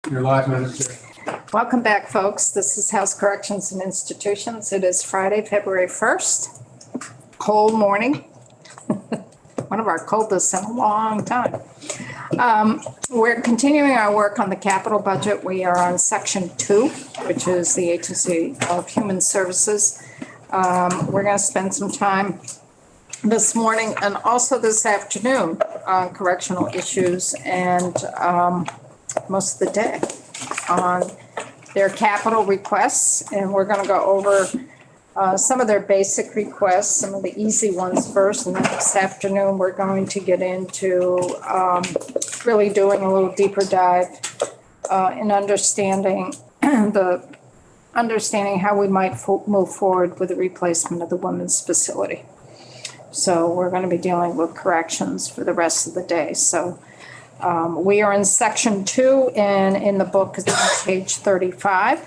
You're live, Madam Chair. Welcome back, folks. This is House Corrections and Institutions. It is Friday, February 1st. Cold morning. One of our coldest in a long time. We're continuing our work on the capital budget. We are on Section 2, which is the Agency of Human Services. We're going to spend some time this morning and also this afternoon on correctional issues and most of the day on their capital requests. And we're going to go over some of their basic requests, some of the easy ones first. And then this afternoon, we're going to get into really doing a little deeper dive in understanding how we might move forward with the replacement of the women's facility. So we're going to be dealing with corrections for the rest of the day. So we are in Section 2, and in the book is on page 35.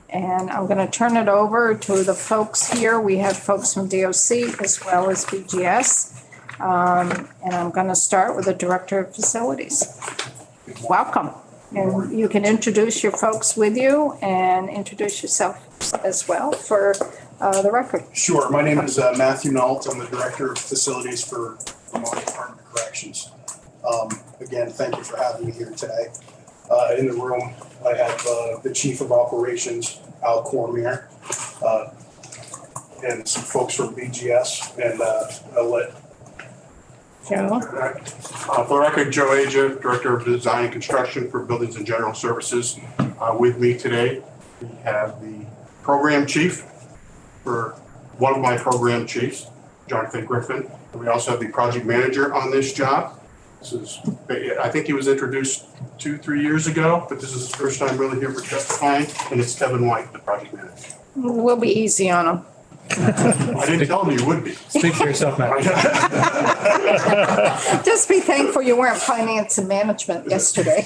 And I'm going to turn it over to the folks here. We have folks from DOC as well as BGS. And I'm going to start with the Director of Facilities. Welcome. And you can introduce your folks with you and introduce yourself as well for the record. Sure. My name is Matthew Nault. I'm the Director of Facilities for Vermont Department of Corrections. Again, thank you for having me here today. In the room, I have the Chief of Operations, Al Cormier, and some folks from BGS, and I'll let Joe. For the record, Joe Aja, Director of Design and Construction for Buildings and General Services. With me today, we have the Program Chief for one of my program chiefs, Jonathan Griffin. And we also have the Project Manager on this job. This is, I think he was introduced 2-3 years ago, but this is his first time really here for testifying, and it's Kevin White, the Project Manager. We'll be easy on him. I didn't tell him you would be. Speak for yourself, Matt. Just be thankful you weren't finance and management yesterday.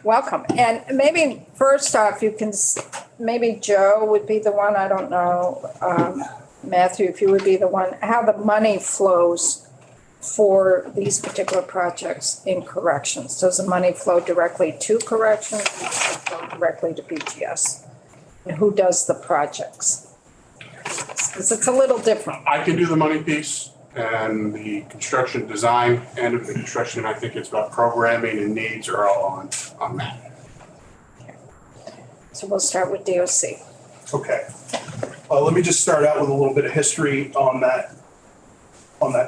Welcome. And maybe first off, you can, maybe Joe would be the one, I don't know, Matthew, if you would be the one, how the money flows for these particular projects in corrections. Does the money flow directly to corrections or does it flow directly to BGS? And who does the projects? Because it's a little different. I can do the money piece and the construction design end of the construction. I think it's about programming and needs are all on that. Okay. So we'll start with DOC. Okay. Let me just start out with a little bit of history on that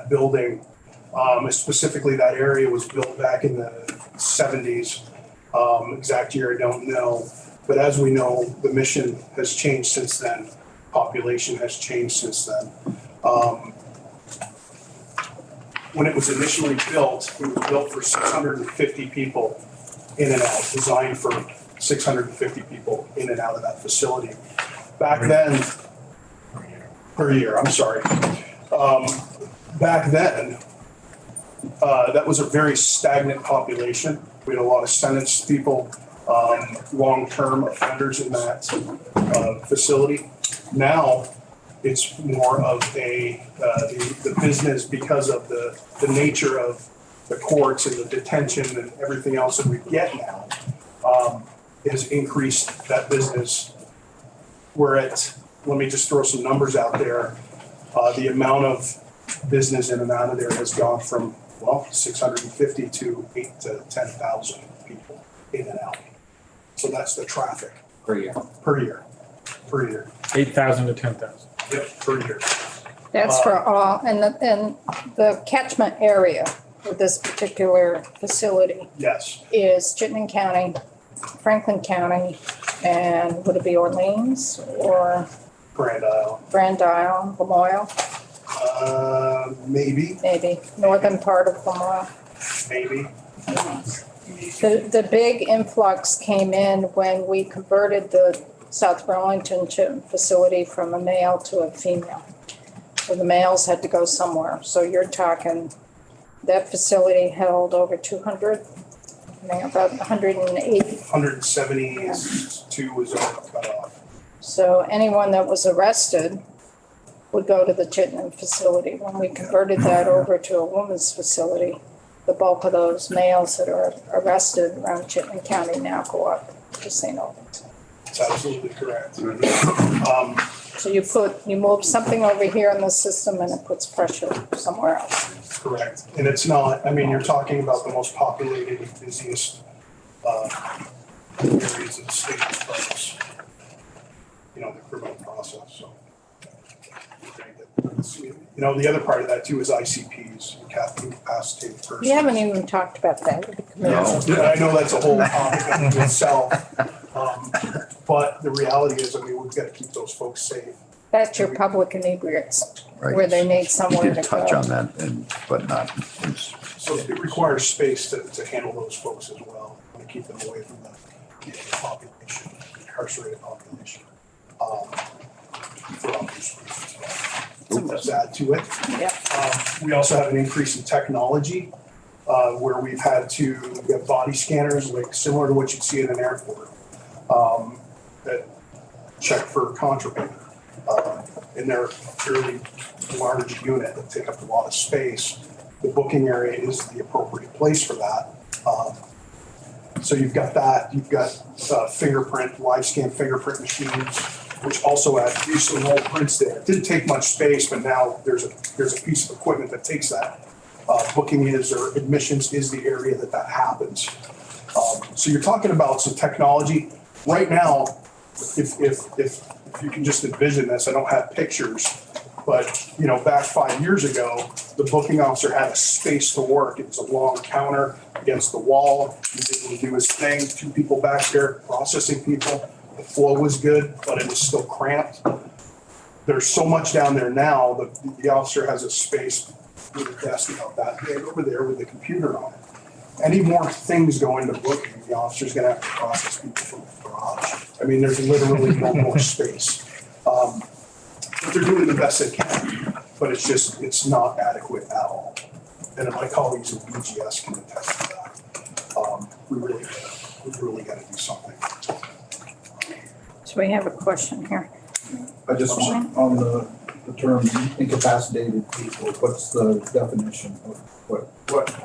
building. Specifically, that area was built back in the 70s. Exact year I don't know, but as we know, the mission has changed since then. Population has changed since then. When it was initially built, it was built for 650 people in and out, designed for 650 people in and out of that facility. Back then, per year, I'm sorry. Back then, that was a very stagnant population. We had a lot of sentenced people, long-term offenders in that facility. Now, it's more of the business because of the nature of the courts and the detention and everything else that we get now has increased that business. We're at, let me just throw some numbers out there. The amount of business in and out of there has gone from, well, 650 to 8,000 to 10,000 people in and out. So that's the traffic. Per year. Per year. Per year. 8,000 to 10,000. Yep, per year. That's for all, and the catchment area for this particular facility Yes. is Chittenden County, Franklin County, and would it be Orleans or Grand Isle. Grand Isle, Lamoille? Maybe. Maybe, northern part of Lamoille. Maybe. The big influx came in when we converted the South Burlington facility from a male to a female. So the males had to go somewhere. So you're talking, that facility held over 200, about 180. 172 was cut off. So anyone that was arrested would go to the Chittenden facility. When we converted that over to a women's facility, the bulk of those males that are arrested around Chittenden County now go up to St. Albans. That's absolutely correct. So you move something over here in the system and it puts pressure somewhere else. Correct. And it's not, I mean, you're talking about the most populated and busiest areas of the state as far as, the criminal process, so. The other part of that too is ICPs, incapacitated persons. We haven't even talked about that with the committee. I know that's a whole topic in itself. But the reality is, we've got to keep those folks safe. That's your public inebriates, Right. where they need somewhere You to did touch go. on that, but not. So it requires space to handle those folks as well, and to keep them away from the population, incarcerated population. For obvious reasons. Let's add to it. Yeah. We also have an increase in technology, where we have body scanners, like similar to what you'd see in an airport, that check for contraband. And they're a fairly large unit that take up a lot of space. The booking area is the appropriate place for that. So you've got that. You've got live scan fingerprint machines, which also add some old prints there. It didn't take much space, but now there's a piece of equipment that takes that. Booking or admissions is the area that happens. So you're talking about some technology. Right now, if you can just envision this, I don't have pictures, but back 5 years ago, the booking officer had a space to work. It was a long counter against the wall. He was able to do his thing. 2 people back there processing people. The flow was good, but it was still cramped. There's so much down there now that the officer has a space with a desk about that big over there with the computer on it. Any more things go into booking, the officer's gonna have to process people from the garage. There's literally no more space. But they're doing the best they can, but it's not adequate at all. And my colleagues in BGS can attest to that. We really gotta do something. So we have a question here. I just want, on the term incapacitated people, what's the definition of what are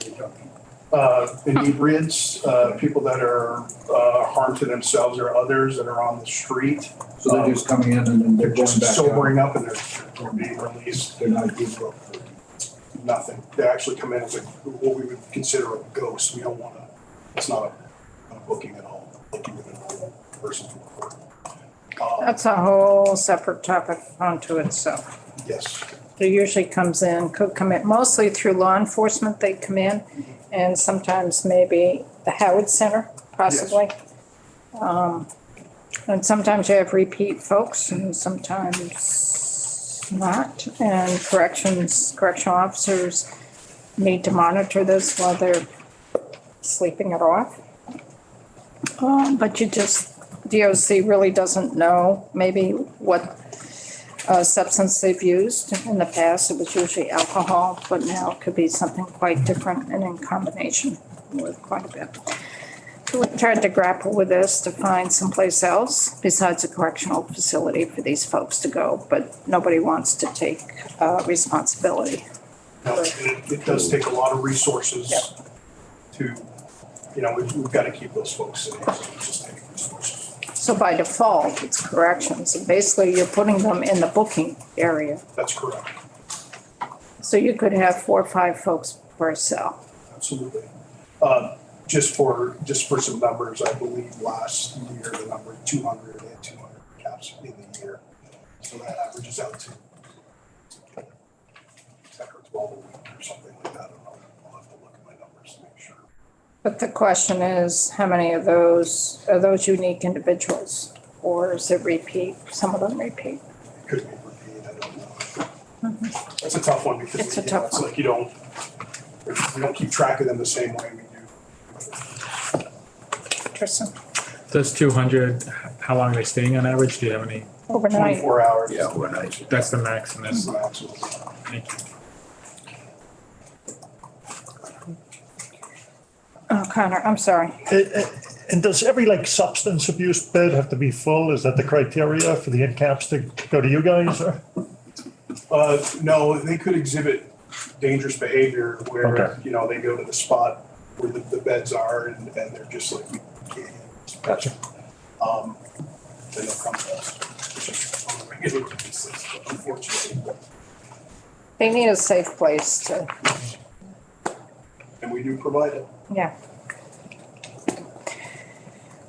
we talking about? Inebriates, people that are harm to themselves or others that are on the street. So they're just coming in and then they're going Just back out? sobering up and they're being released. They're not being broke. Nothing. They actually come in as what we would consider a ghost. We don't want to, it's not a booking at all, looking at a normal person from court. That's a whole separate topic unto itself. Yes. There usually could come in, mostly through law enforcement, they come in, and sometimes maybe the Howard Center, possibly. And sometimes you have repeat folks and sometimes not. And correctional officers need to monitor this while they're sleeping it off. But DOC really doesn't know maybe what substance they've used. In the past, it was usually alcohol, but now it could be something quite different and in combination with quite a bit. So we tried to grapple with this to find someplace else besides a correctional facility for these folks to go, but nobody wants to take responsibility. No, it does take a lot of resources to, we've got to keep those folks safe. So it just takes resources. So by default, it's corrections. And basically, you're putting them in the booking area. That's correct. So you could have 4 or 5 folks per cell. Absolutely. Just for some numbers, I believe last year, the number 200 and 200 caps in the year. So that averages out to 10 or 12 a week or something like that. I don't know. I'll have to look at my numbers to make sure. But the question is, how many of those are those unique individuals? Or is it repeat? Some of them repeat. It could be repeated, I don't know. That's a tough one because It's a tough it's one. like we don't keep track of them the same way we do. Tristan, Those 200, how long are they staying on average? Do you have any? overnight. 24 hours. Yeah, overnight. That's the max and That's that's, the maximum. thank you. Oh, Connor, I'm sorry. And does every substance abuse bed have to be full? Is that the criteria for the in-caps to go to you guys? Or? No, they could exhibit dangerous behavior where, Okay. you know, they go to the spot where the beds are and they're just like, we can't handle this. Gotcha. Then they'll come to us. On a regular basis, but unfortunately. They need a safe place to, And we do provide it. yeah.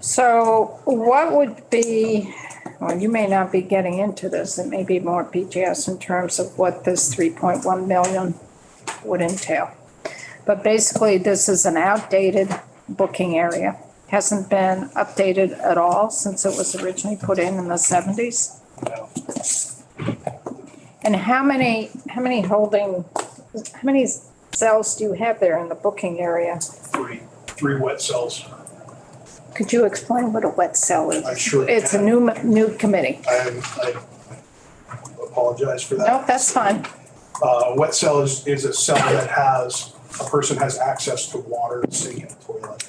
So what would be, well, you may not be getting into this, it may be more BGS in terms of what this 3.1 million would entail. But basically, this is an outdated booking area. Hasn't been updated at all since it was originally put in the 70s. And how many cells do you have there in the booking area? Three wet cells. Could you explain what a wet cell is? I sure It's a can. new committee. I apologize for that. No, that's fine. Wet cell is a cell that a person has access to water, sink, and a toilet.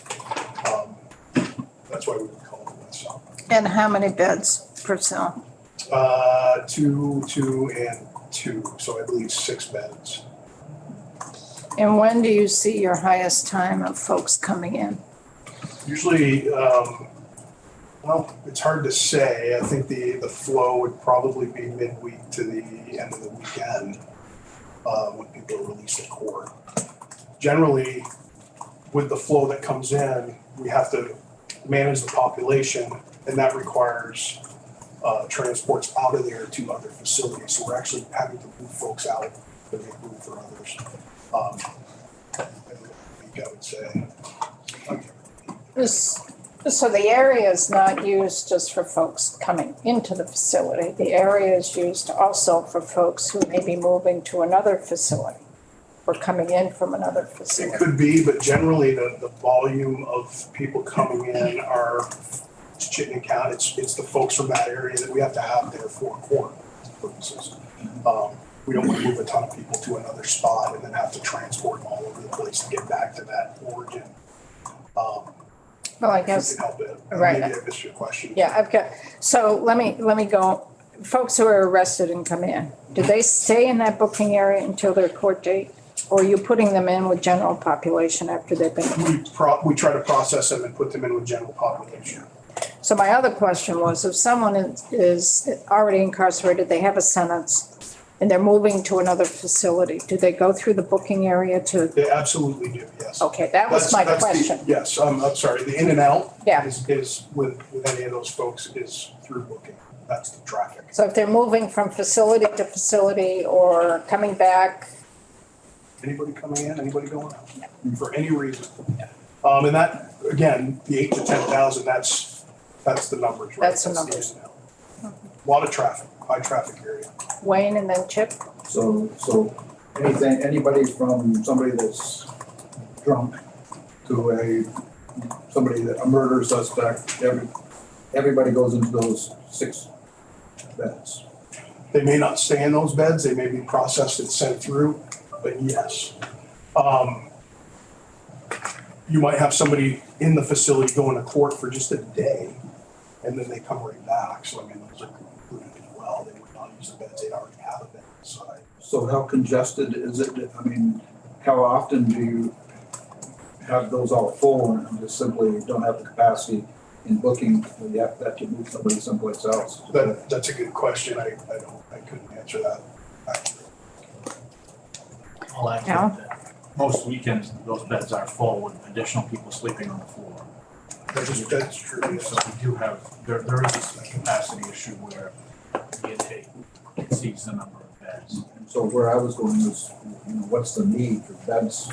That's why we would call it a wet cell. And how many beds per cell? 2, 2, and 2, so I believe 6 beds. And when do you see your highest time of folks coming in? Usually, well, it's hard to say. I think the flow would probably be midweek to the end of the weekend when people are released to court. Generally, with the flow that comes in, we have to manage the population, and that requires transports out of there to other facilities. So we're actually having to move folks out to make room for others. Every week, I would say. So the area is not used just for folks coming into the facility. The area is used also for folks who may be moving to another facility or coming in from another It facility. could be, but generally the volume of people coming in are Chittenden County. It's the folks from that area that we have to have there for court purposes. We don't want to move a ton of people to another spot and then have to transport them all over the place to get back to that origin. Well, I If we guess, can help it. right. Maybe I missed your question. yeah, I've got, so let me go. Folks who are arrested and come in, do they stay in that booking area until their court date? Or are you putting them in with general population after they've been? We try to process them and put them in with general population. So my other question was, if someone is already incarcerated, they have a sentence, and they're moving to another facility, do they go through the booking area to? They absolutely do, yes. Okay, that was my That's the- question. Yes, I'm sorry, the in and out Yeah. is with any of those folks is through booking. That's the traffic. So if they're moving from facility to facility or coming back, Anybody coming in, anybody going out, for any reason. And that, again, the 8 to 10,000, that's the numbers, right? That's the numbers. in and out. A lot of traffic, high traffic area. Wayne and then Chip? So anybody from somebody that's drunk to a murder suspect, everybody goes into those 6 beds. They may not stay in those beds, they may be processed and sent through, but yes. You might have somebody in the facility going to court for just a day, and then they come right back. So I mean, those are included as well. They would not use the beds, they'd already have a bed inside. So how congested is it? I mean, how often do you have those all full and just simply don't have the capacity in booking? You have to move somebody someplace else. That's a good question. I couldn't answer that. I'll add to Al? that. Most weekends, those beds are full with additional people sleeping on the floor. That's true. Yes. So we do have, there is a capacity issue where the intake exceeds the number of beds. So where I was going was, what's the need for beds?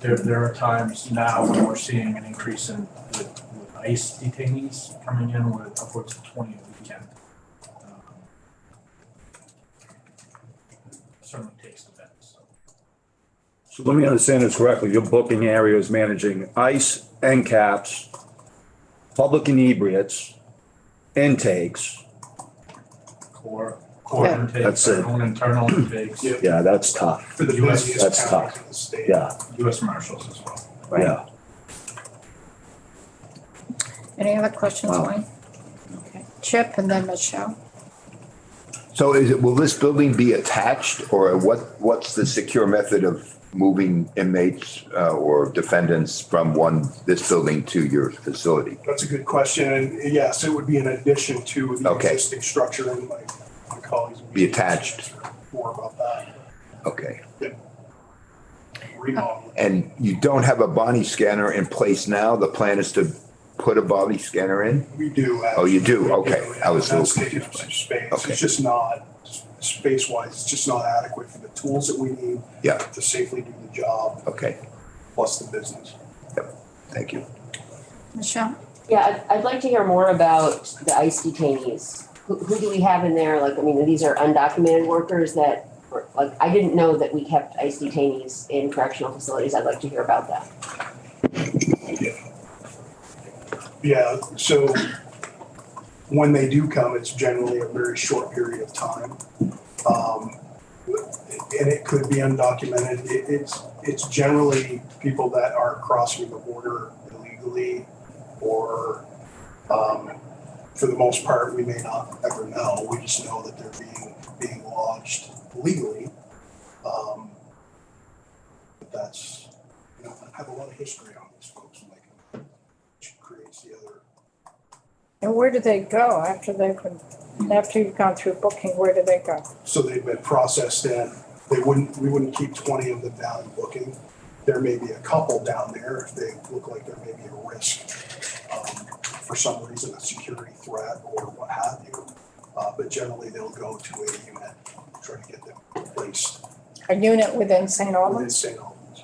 There are times now when we're seeing an increase in with ICE detainees coming in with upwards of 20 a weekend. Certainly takes the beds, so. So let me understand this correctly. Your booking area is managing ICE, end caps, public inebriates, intakes. Core Yeah. intakes, That's our it. own internal intakes, Yeah. Yeah, that's tough. For the US busiest that's counties tough. in the state. Yeah, US Marshals as well. Right. yeah. Any other questions, Wow. Wayne? Okay. Chip and then Michelle. So will this building be attached, or what's the secure method of moving inmates or defendants from this building to your facility? That's a good question. And yes, it would be in addition to the Okay. existing structure, and my colleagues would Be attached. more about that. Okay. Remodel. And you don't have a body scanner in place now? The plan is to put a body scanner in? We do. Oh, you do? We Okay. I was a little That's taking up some confused. space. Okay. It's just not, space-wise, it's just not adequate for the tools that we need Yeah, to safely do the job, okay. plus the business. Thank you. Michelle? Yeah, I'd like to hear more about the ICE detainees. Who do we have in there? Like, I mean, these are undocumented workers that, like, I didn't know that we kept ICE detainees in correctional facilities. I'd like to hear about that. Yeah, so when they do come, it's generally a very short period of time. And it could be undocumented. It's generally people that are crossing the border illegally, or for the most part, we may not ever know. We just know that they're being lodged legally. But that's, I have a lot of history on these folks, which creates the other. And where do they go after after you've gone through booking, where do they go? So they've been processed in. We wouldn't keep 20 of them down in booking. There may be a couple down there if they look like there may be a risk for some reason, a security threat or what have you. But generally they'll go to a unit, try to get them placed A unit within St. within Albans? St. Albans.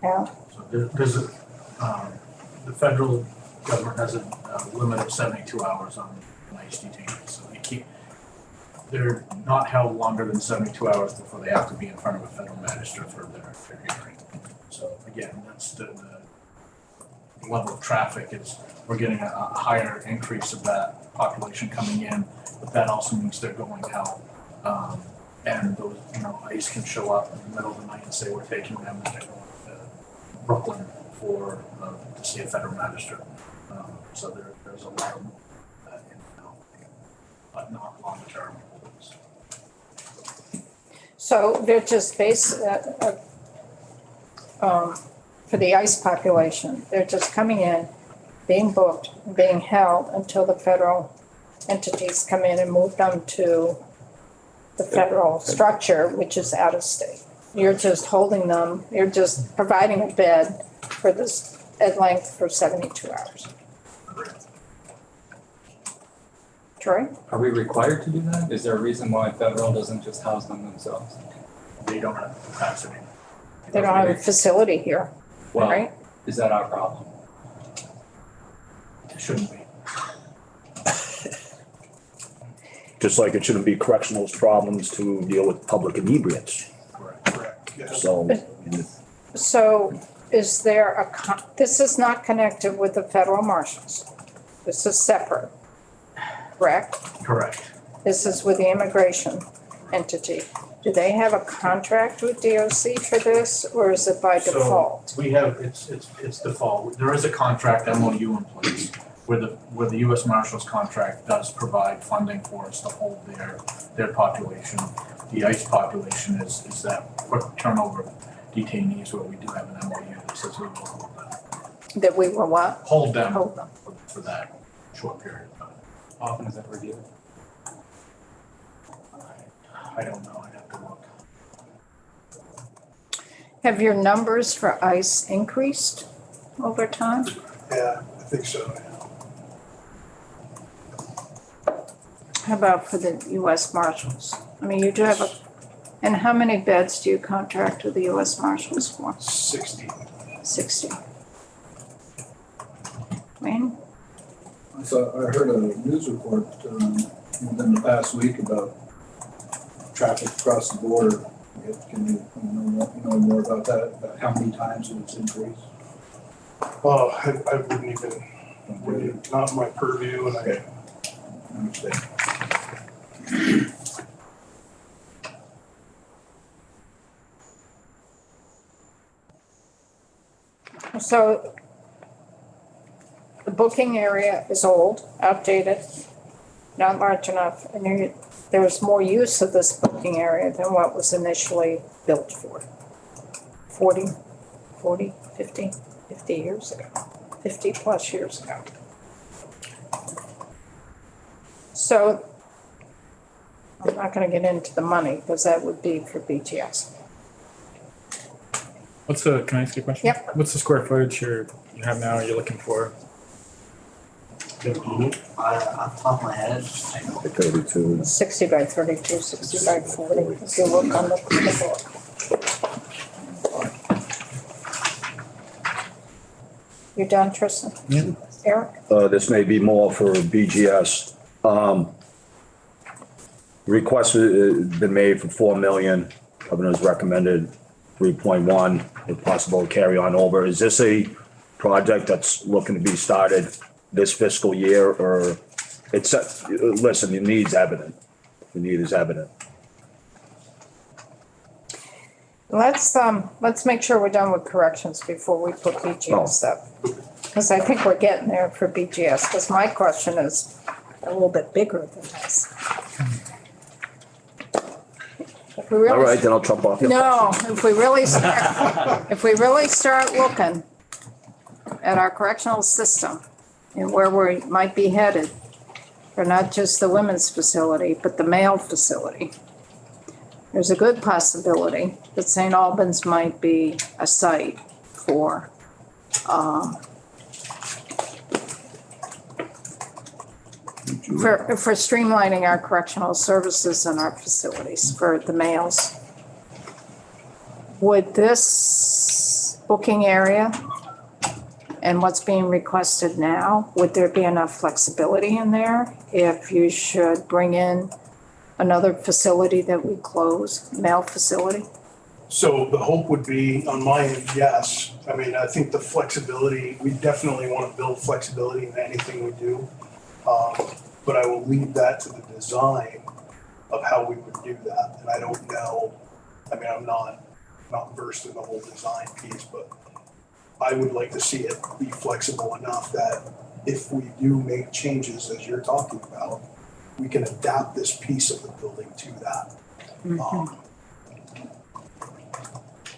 Yeah. So there's the federal government has a limit of 72 hours on ICE detainees. So they're not held longer than 72 hours before they have to be in front of a federal magistrate for their hearing. So again, that's the level of traffic is, we're getting a higher increase of that population coming in, but that also means they're going out. And those, ICE can show up in the middle of the night and say, we're taking them, and they're going to Brooklyn to see a federal magistrate. So there's a lot of that in and out, but not long term. So they're just for the ICE population, they're just coming in, being booked, being held until the federal entities come in and move them to the federal structure, which is out of state. You're just holding them, you're just providing a bed for this at length for 72 hours. Troy? Are we required to do that? Is there a reason why federal doesn't just house them themselves? They don't have capacity. They don't have a facility here, Well, right? is that our problem? It shouldn't be. Just like it shouldn't be correctional's problems to deal with public inebriates. Correct. Yes. So, So is there this is not connected with the federal marshals. This is separate, correct? Correct. This is with the immigration entity. Do they have a contract with DOC for this, or is it by default? So we have, it's default. There is a contract MOU in place where the U.S. Marshals contract does provide funding for us to hold their population. The ICE population is that quick turnover detainees where we do have an MOU that says we will hold them. That we will what? Hold them Hold them. for that short period of time. How often is that reviewed? I don't know, I'd have to look. Have your numbers for ICE increased over time? Yeah, I think so. How about for the US Marshals? I mean, you do have and how many beds do you contract with the US Marshals for? 60. 60. Wayne? So I heard a news report within the past week about traffic across the border. Can you know more about that? About how many times it's increased? Oh, I wouldn't even, not my purview, and I understand. So the booking area is old, outdated, not large enough, and there was more use of this booking area than what was initially built for. 50 years ago, 50 plus years ago. So I'm not going to get into the money because that would be for BGS. Can I ask you a question? Yep. What's the square footage you have now you're looking for? Off the top of my head, I know. 32. 60 by 32, 60 by 40. If you look on the book. You done, Tristan? Yeah. Eric? This may be more for BGS. Request has been made for 4 million. Governor's recommended 3.1 with possible carry on over. Is this a project that's looking to be started this fiscal year, or listen, the need's evident. The need is evident. Let's make sure we're done with corrections before we put BGS up. Because I think we're getting there for BGS, because my question is a little bit bigger than this. If we really All right, then I'll jump off. No, if we really start looking at our correctional system and where we might be headed for not just the women's facility, but the male facility, there's a good possibility that St. Albans might be a site for streamlining our correctional services and our facilities for the males. Would this booking area and what's being requested now, would there be enough flexibility in there if you should bring in another facility that we close, male facility? So the hope would be on my end, yes. I mean, I think the flexibility, we definitely want to build flexibility in anything we do. But I will leave that to the design of how we would do that. And I don't know, I mean, I'm not versed in the whole design piece, but I would like to see it be flexible enough that if we do make changes, as you're talking about, we can adapt this piece of the building to that. Mm-hmm.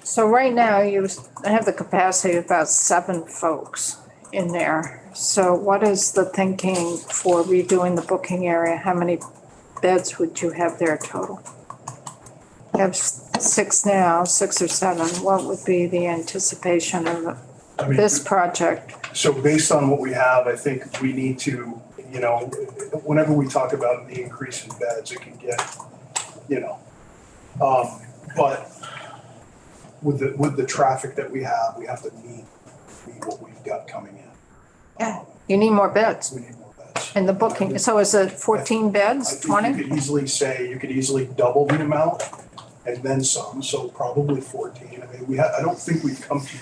So right now you have the capacity of about 7 folks in there. So what is the thinking for redoing the booking area? How many beds would you have there total? You have 6 now, 6 or 7. What would be the anticipation of this project? So based on what we have, I think we need to, whenever we talk about the increase in beds, it can get, but with the traffic that we have to meet what we've got coming in. Yeah, you need more beds. We need more beds. In the booking, so is it 14 beds, I think 20? you could easily double the amount and then some, so probably 14. I mean, I don't think we've come to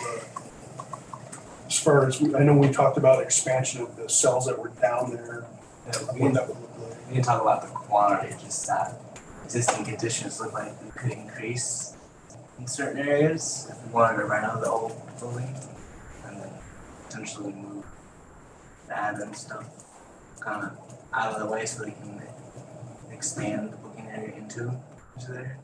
as far as, I know we talked about expansion of the cells that were down there. We can talk about the quantity, just that existing conditions look like we could increase in certain areas if we wanted to rent out the old building and then potentially move the admin stuff kind of out of the way so they can expand the booking area into there.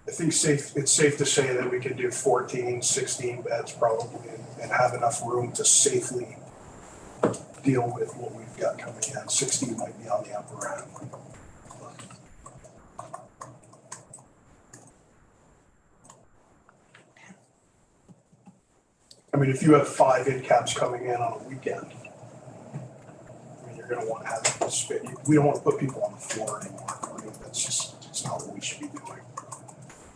I think it's safe to say that we can do 14, 16 beds probably and have enough room to safely deal with what we've got coming in. 16 might be on the upper end. I mean, if you have 5 in caps coming in on a weekend, I mean, you're going to want to have space. We don't want to put people on the floor anymore. I mean, it's not what we should be doing.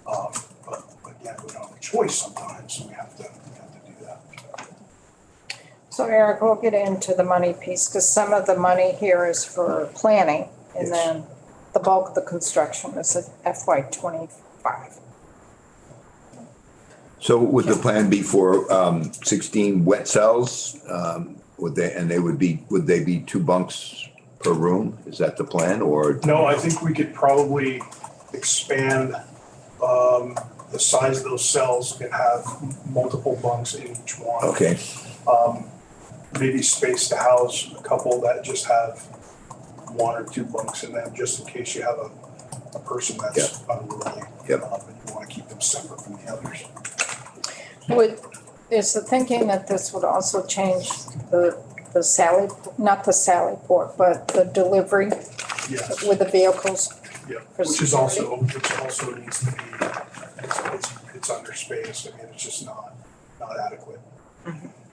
But again, we don't have a choice sometimes, so we have to do that. So Eric, we'll get into the money piece because some of the money here is for planning and then the bulk of the construction is at FY25. So would the plan be for 16 wet cells? Would they be 2 bunks per room? Is that the plan or? No, I think we could probably expand the size of those cells and have multiple bunks in each one. Okay. Maybe space to house a couple that just have one or two bunks in them, just in case you have a person that's unruly. Yep. And you want to keep them separate from the others. Is the thinking that this would also change the Sally, not the Sally port, but the delivery Yes. with the vehicles? Yeah, For which is security. which also needs to be, it's under space. I mean, it's just not adequate.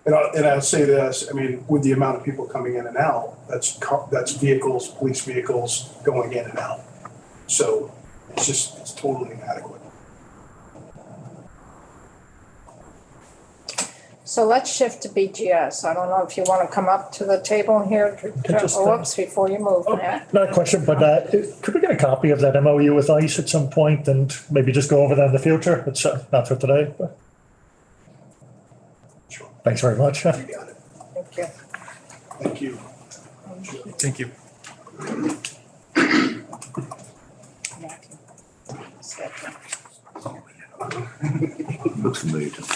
And I'll say this, I mean, with the amount of people coming in and out, that's vehicles, police vehicles going in and out. So it's totally inadequate. So let's shift to BGS. I don't know if you want to come up to the table here, whoops, before you move, Matt. Not a question, but could we get a copy of that MOU with ICE at some point and maybe just go over that in the future? It's not for today, but Sure. thanks very much. You got it. Thank you. Thank you. Thank you. Looks familiar to me.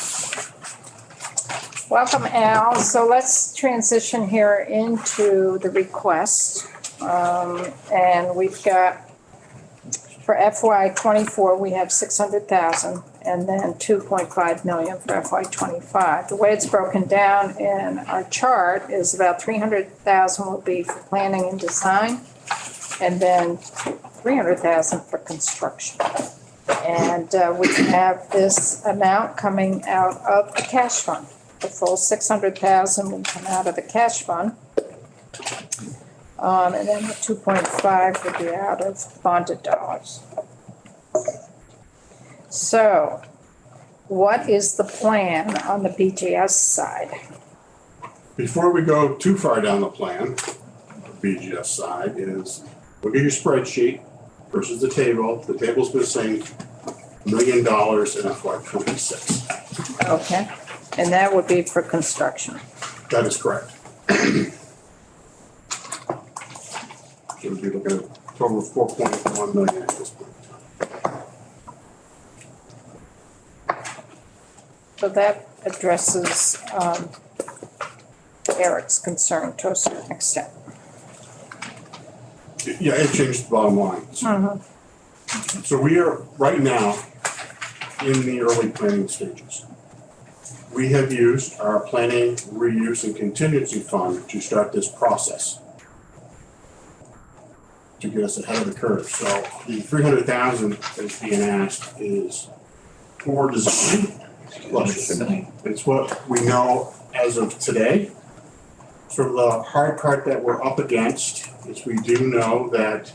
Welcome, Al. So let's transition here into the request. And we've got, for FY '24, we have 600,000 and then 2.5 million for FY '25. The way it's broken down in our chart is about 300,000 will be for planning and design, and then 300,000 for construction. And we have this amount coming out of the cash fund. The full 600,000 will come out of the cash fund. And then the 2.5 will be out of bonded dollars. So what is the plan on the BGS side? Before we go too far down the plan, the BGS side is, look at your spreadsheet versus the table. The table's been saying $1 million in FY '26. Okay, and that would be for construction. That is correct. So we'd be looking at a total of 4.1 million at this point in time. So that addresses Eric's concern to a certain extent. Yeah, it changed the bottom line. So we are right now in the early planning stages. We have used our planning, reuse, and contingency fund to start this process to get us ahead of the curve. So the 300,000 that is being asked is for design. It's what we know as of today. Sort of the hard part that we're up against is we do know that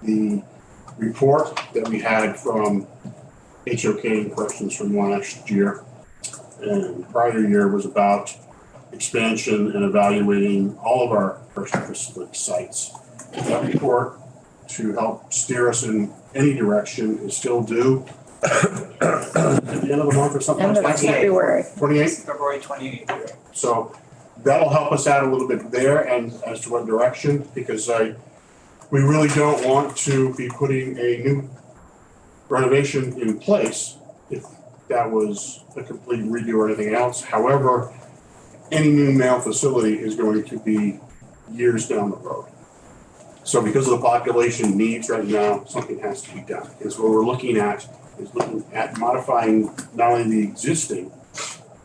the report that we had from HOK and Corrections from last year and prior year was about expansion and evaluating all of our correctional facility sites. That report, to help steer us in any direction, is still due at the end of the month or something End like of that. February. 28th? February 28th. So that'll help us out a little bit there and as to what direction, because we really don't want to be putting a new renovation in place if that was a complete redo or anything else. However, any new mail facility is going to be years down the road. So because of the population needs right now, something has to be done. Because what we're looking at is looking at modifying not only the existing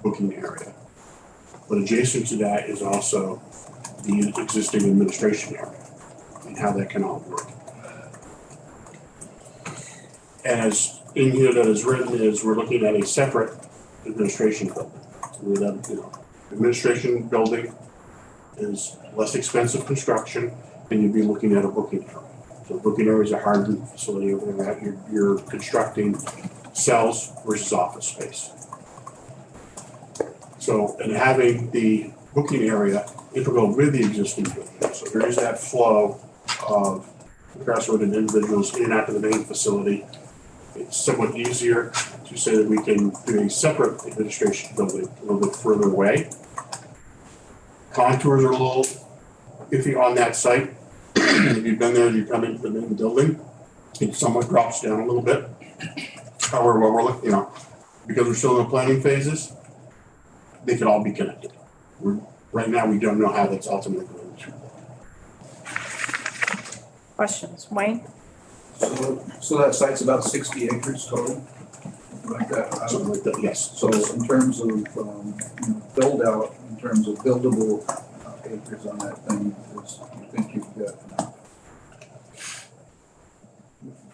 booking area, but adjacent to that is also the existing administration area and how that can all work. As in here that is written is we're looking at a separate administration building. With that, administration building is less expensive construction, and you'd be looking at a booking area. So booking area is a hardened facility over there. You're constructing cells versus office space. So, and having the booking area integral with the existing building. So there is that flow of incarcerated individuals in and out of the main facility. It's somewhat easier to say that we can do a separate administration building a little bit further away. Contours are a little iffy on that site. If you've been there, you come into the main building, it somewhat drops down a little bit. However, what we're looking, because we're still in the planning phases, they could all be connected. Right now, we don't know how that's ultimately going to work. Questions? Wayne? So that site's about 60 acres total? Like that? Something like that, yes. So in terms of, build out, in terms of buildable acres on that thing, you think you've got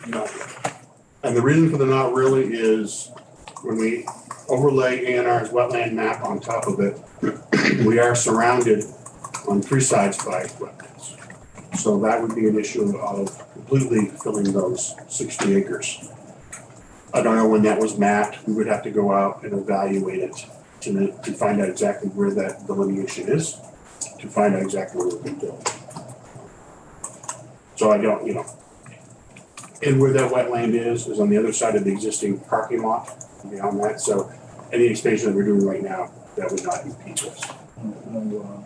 enough? And the reason for the not really is when we overlay A&R's wetland map on top of it, we are surrounded on three sides by wetlands. So that would be an issue of completely filling those 60 acres. I don't know when that was mapped. We would have to go out and evaluate it to find out exactly where that delineation is, to find out exactly where we can build. So I don't, and where that wetland is on the other side of the existing parking lot beyond that. So any expansion that we're doing right now, that would not impede this. No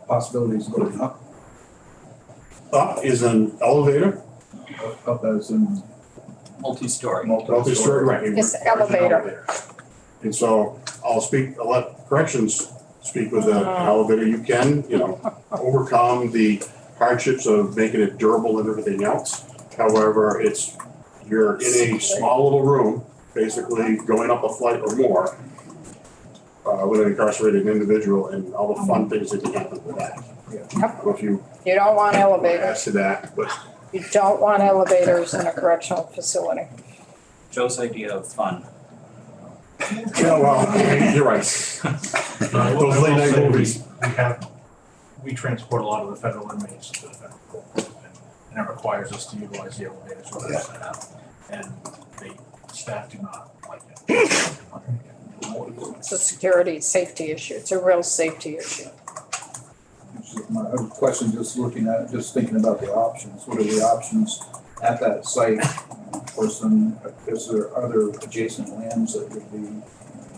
possibilities going up? Up is an elevator. Up as in Multi-story. Multi-story, right. It's elevator. And so I'll let corrections speak with the elevator. You can, overcome the hardships of making it durable and everything else. However, you're in a small little room, basically going up a flight or more, with an incarcerated individual and all the fun things that can happen with that. I don't know if you You don't want elevators. asked to that, but You don't want elevators in a correctional facility. Joe's idea of fun. yeah, well, you're right. Those late night movies. We transport a lot of the federal inmates to the federal court, and it requires us to utilize the elevators where they're set up, and staff do not like it. It's a security, safety issue. It's a real safety issue. my other question, just thinking about the options. What are the options at that site? Is there other adjacent lands that would be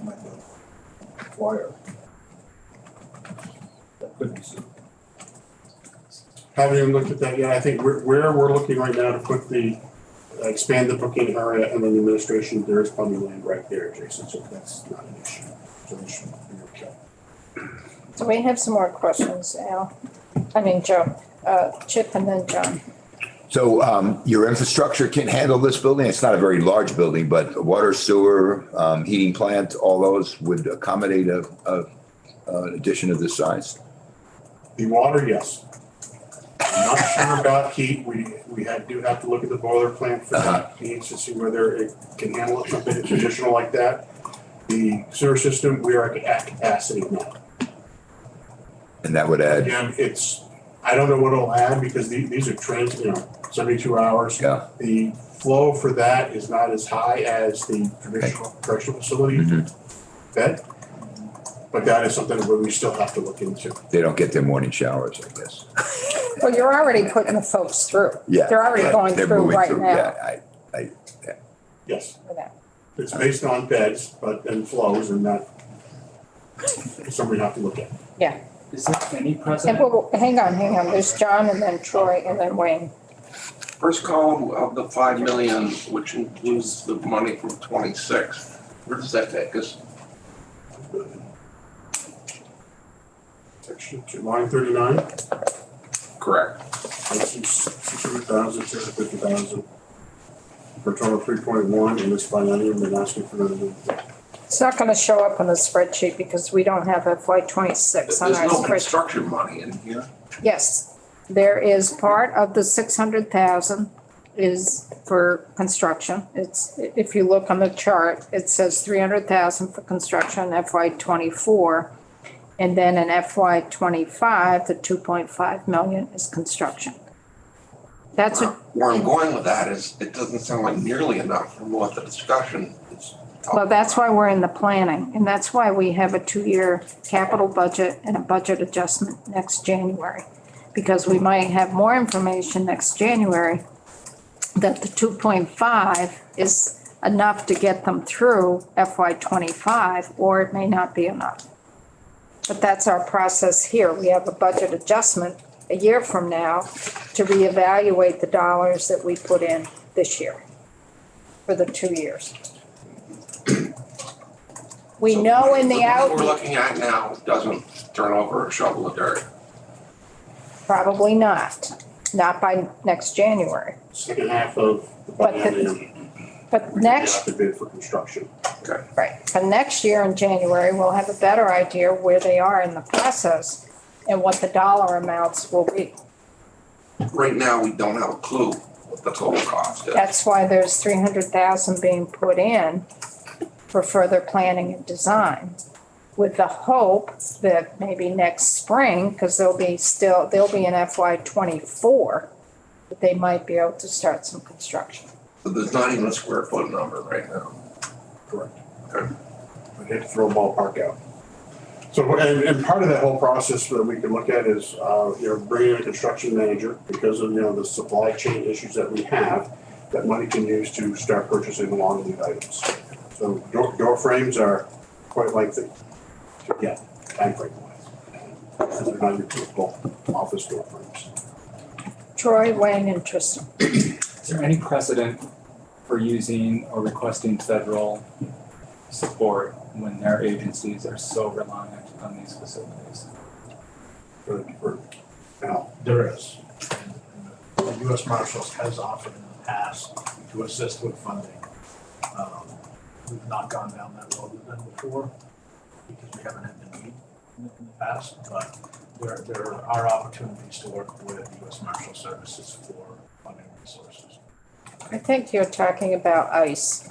might require? That could be suited. Haven't even looked at that yet. I think where we're looking right now to put expand the booking area and then the administration, there is plenty of land right there, Jason, so that's not an issue. So we should be okay. So we have some more questions, Joe, Chip and then John. So your infrastructure can handle this building? It's not a very large building, but water, sewer, heating plant, all those would accommodate an addition of this size? The water, yes. I'm not sure about heat. We do have to look at the boiler plant for that needs to see whether it can handle something traditional like that. The sewer system, we are at capacity now. And that would add? Again, I don't know what it'll add because these are 72 hours. Yeah. The flow for that is not as high as the traditional correctional facility bed. But that is something that we still have to look into. They don't get their morning showers, I guess. Well, you're already putting the folks through. Yeah. They're already going through right now. Yes. For that. It's based on beds, but then flows and that is something we have to look at. Yeah. Is there any And precedent? hang on. There's John and then Troy and then Wayne. First column of the 5 million, which includes the money from 26, where does that take us? Section line 39. Correct. 600,000, 650,000. For a total of 3.1 in this biennium, they're asking for another. It's not going to show up on the spreadsheet because we don't have FY26 on There's our no spreadsheet. construction money in here. Yes, there is part of the 600,000 is for construction. If you look on the chart, it says 300,000 for construction FY24. And then in FY25, the 2.5 million is construction. That's Where I'm going with that is it doesn't sound like nearly enough from what the discussion is. well, that's why we're in the planning, and that's why we have a 2-year capital budget and a budget adjustment next January. Because we might have more information next January that the 2.5 is enough to get them through FY25, or it may not be enough. But that's our process here. We have a budget adjustment a year from now to reevaluate the dollars that we put in this year for the 2 years. We know in the What we're out, looking at now doesn't turn over a shovel of dirt. probably not. not by next January. Second half of the But the- biennium. But we next, have to bid for construction. right, but next year in January, we'll have a better idea where they are in the process and what the dollar amounts will be. Right now, we don't have a clue what the total cost is. That's why there's 300,000 being put in for further planning and design, with the hope that maybe next spring, because they'll be in FY '24, that they might be able to start some construction. So there's not even a square foot number right now. Correct. Okay. We had to throw a ballpark out. So, and part of that whole process that we can look at is, bringing in a construction manager because of, the supply chain issues that we have, that money can use to start purchasing long lead items. So door frames are quite lengthy to get, timeframe wise. Because they're not your typical office door frames. Troy, Wayne, and Tristan. Is there any precedent for using or requesting federal support when their agencies are so reliant on these facilities? Now, There is. And the U.S. Marshals has offered in the past to assist with funding. We've not gone down that road with them before because we haven't had the need in the past, but there are opportunities to work with the U.S. Marshal Services for funding resources. I think you're talking about ICE,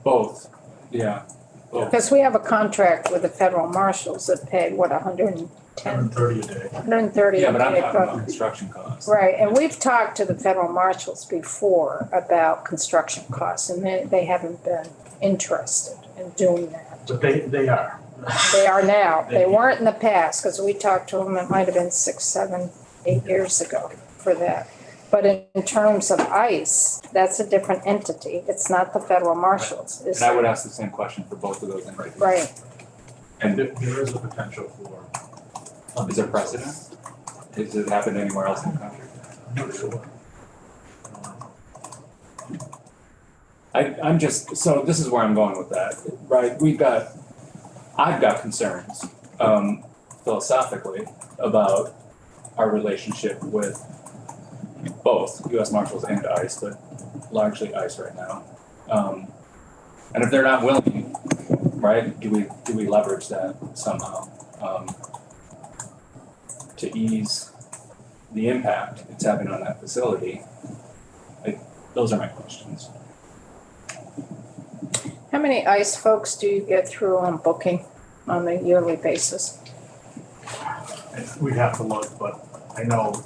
Both, yeah. Both. because we have a contract with the federal marshals that paid, what, 110, 130 a day. 130 Yeah, a but I'm day talking for- about construction costs. Right, and we've talked to the federal marshals before about construction costs, and they haven't been interested in doing that. But they are. They are now. They weren't in the past, because we talked to them, it might have been 6, 7, 8 years ago for that. But in terms of ICE, that's a different entity. It's not the federal marshals. And I would ask the same question for both of those entities. Right. And There is a potential for. is there precedent? Has it happened anywhere else in the country? I'm not sure. I'm just, so this is where I'm going with that, right? I've got concerns, philosophically about our relationship with both US Marshals and ICE, but largely ICE right now. And if they're not willing, right, do we leverage that somehow, to ease the impact it's having on that facility? Those are my questions. How many ICE folks do you get through on booking on a yearly basis? We'd have to look, but I know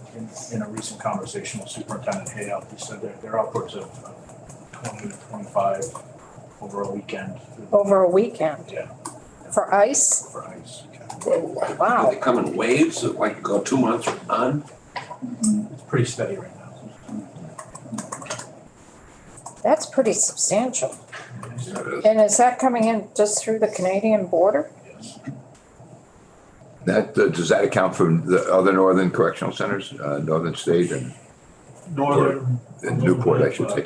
in a recent conversation with Superintendent Hayhouse, he said they're upwards of 20 to 25 over a weekend. Over a weekend? Yeah, For ICE? for ICE. Wow. They come in waves, like go 2 months or none. It's pretty steady right now. That's pretty substantial. That is. And is that coming in just through the Canadian border? Yes. Does that account for the other northern correctional centers, Northern State and Northern. and Newport, I should say,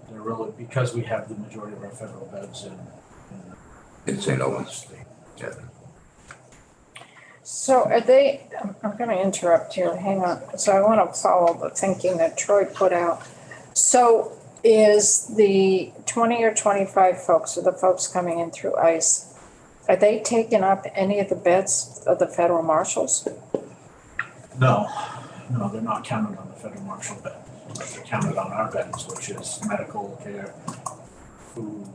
They're really, because we have the majority of our federal beds in St. Albans? State. Yeah. So are they, I'm going to interrupt you, hang on. So I want to follow the thinking that Troy put out. So is the 20 or 25 folks, or the folks coming in through ICE, are they taking up any of the beds of the federal marshals? No, they're not counted on the federal marshal bed. They're counted on our beds, which is medical care, food.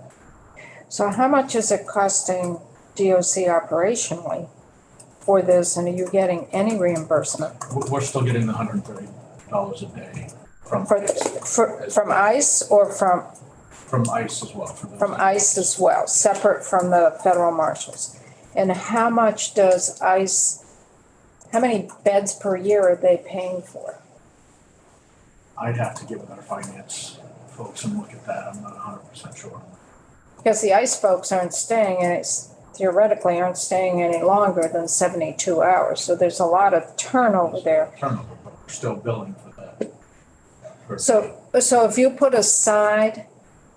So how much is it costing DOC operationally for this, and are you getting any reimbursement? We're still getting the $130 a day from From ICE or from ICE as well. from ICE as well, separate from the federal marshals? And how much does ICE, how many beds per year are they paying for? I'd have to get with our finance folks and look at that. I'm not 100% sure. Because the ICE folks aren't staying, and it's theoretically aren't staying any longer than 72 hours. So there's a lot of turnover there. Turnover, but we're still billing for that. So if you put aside,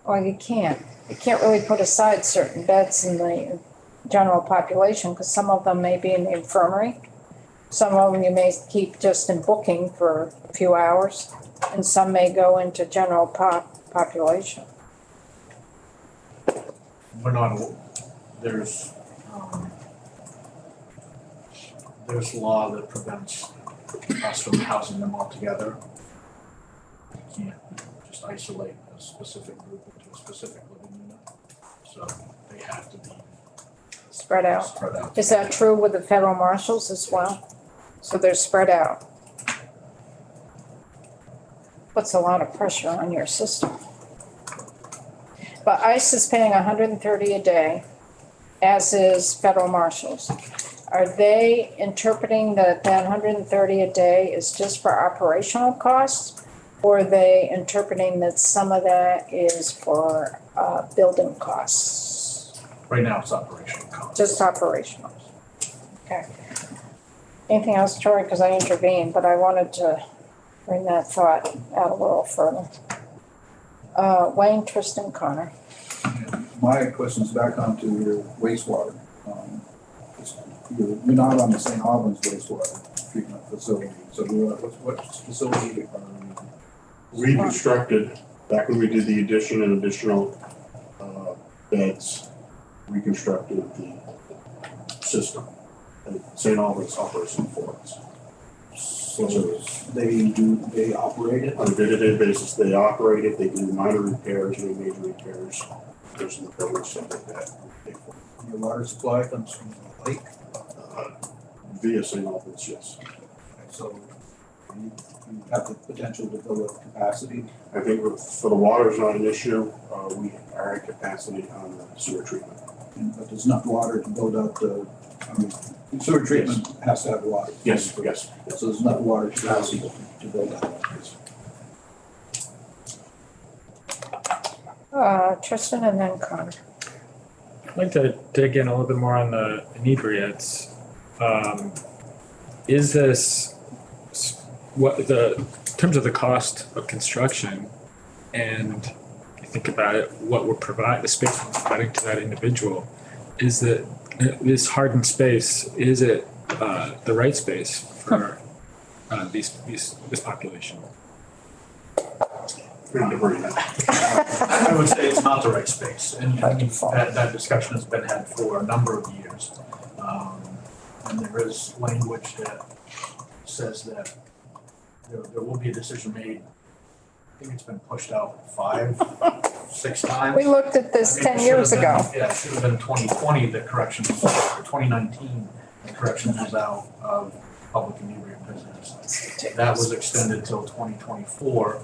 well, you can't really put aside certain beds in the general population because some of them may be in the infirmary. Some of them you may keep just in booking for a few hours, and some may go into general population. We're not, there's law that prevents us from housing them all together. You can't just isolate a specific group into a specific living unit, so they have to be Spread out. spread out. Is that true with the federal marshals as well? So they're spread out. Puts a lot of pressure on your system. But ICE is paying $130 a day, as is federal marshals. Are they interpreting that $130 a day is just for operational costs? Or are they interpreting that some of that is for building costs? Right now, it's operational costs. Just operational. Okay. Anything else, Troy? Because I intervened, but I wanted to bring that thought out a little further. Wayne, Tristan, Connor. My question's back onto your wastewater. You're not on the St. Albans wastewater treatment facility, so what facility are We constructed, back when we did the addition and additional beds, reconstructed the system. And St. Albans operates in for us. So they operate it? On a day-to-day basis, they operate it, they do minor repairs, no major repairs. There's no building stuff like that. Your water supply comes from the lake? Via St. Albans, yes. So you have the potential to build up capacity? I think for the water is not an issue. We are at capacity on the sewer treatment. But there's enough water to build up sewer treatment has to have water. Yes, yes. So there's enough water capacity to build that water. Tristan and then Connor. I'd like to dig in a little bit more on the inebriates. Is this in terms of the cost of construction, and you think about it, what we're the space we're providing to that individual, is that this hardened space, is it the right space for this population? I would say it's not the right space, and that discussion has been had for a number of years. And there is language that says that there will be a decision made. I think it's been pushed out 5-6 times. We looked at this 10 years ago. Yeah, it should have been 2020 that corrections, or 2019, the corrections was out of public inebriate prisoners. That was extended till 2024.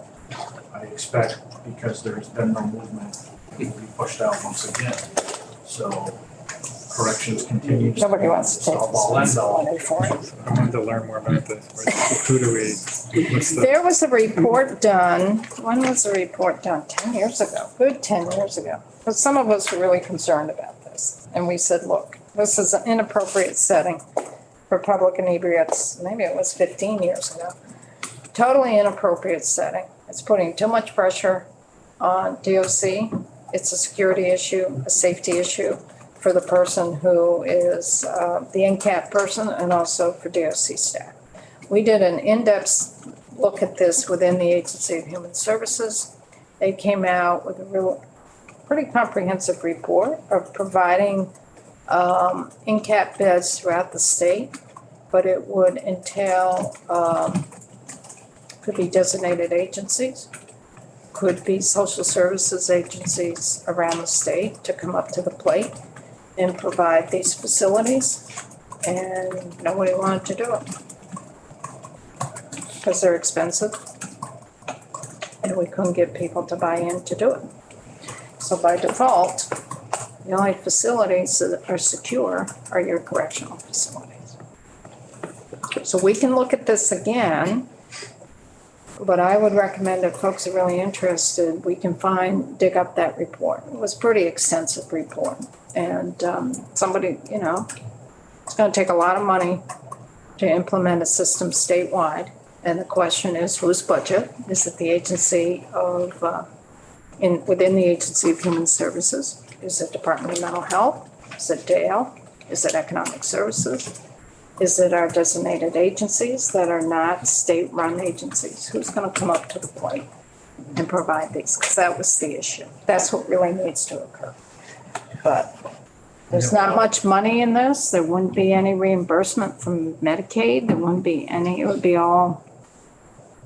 I expect, because there's been no movement, it will be pushed out once again. So corrections continues. Nobody wants to take Softball end all. I wanted to learn more about this. Who do we, There was a report done, when was the report done? 10 years ago, good 10 years ago. But some of us were really concerned about this. And we said, look, this is an inappropriate setting for public inebriates. Maybe it was 15 years ago. Totally inappropriate setting. It's putting too much pressure on DOC. It's a security issue, a safety issue for the person who is the NCAP person, and also for DOC staff. We did an in-depth look at this within the Agency of Human Services. They came out with a pretty comprehensive report of providing NCAP beds throughout the state, but it would entail, could be designated agencies, could be social services agencies around the state to come up to the plate and provide these facilities, and nobody wanted to do it because they're expensive and we couldn't get people to buy in to do it. So by default, the only facilities that are secure are your correctional facilities. So we can look at this again, but I would recommend if folks are really interested, we can dig up that report. It was a pretty extensive report. And somebody, it's going to take a lot of money to implement a system statewide. And the question is, whose budget? Is it the agency of, within the Agency of Human Services? Is it Department of Mental Health? Is it Dale? Is it Economic Services? Is it our designated agencies that are not state-run agencies? Who's going to come up to the plate and provide these? Because that was the issue. That's what really needs to occur. But there's not much money in this. There wouldn't be any reimbursement from Medicaid. There wouldn't be any, it would be all.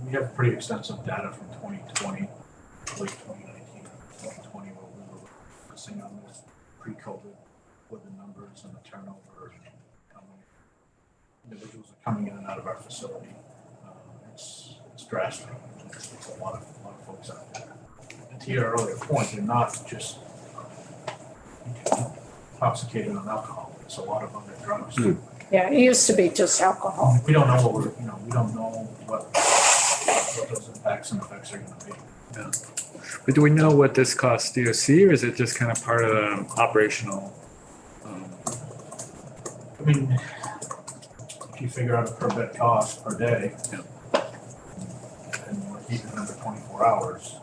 We have pretty extensive data from 2020, late 2019, 2020, where we were focusing on this pre-COVID with the numbers and the turnover. How many individuals are coming in and out of our facility. It's drastic. It's a lot of folks out there. And to your earlier point, they're not just intoxicated on alcohol. It's a lot of other drugs. Yeah, it used to be just alcohol. We don't know what we don't know what those impacts and effects are going to be. Yeah. But do we know what this costs DOC, or is it just kind of part of the operational? I mean, if you figure out a per bed cost per day, and we're keeping it under 24 hours,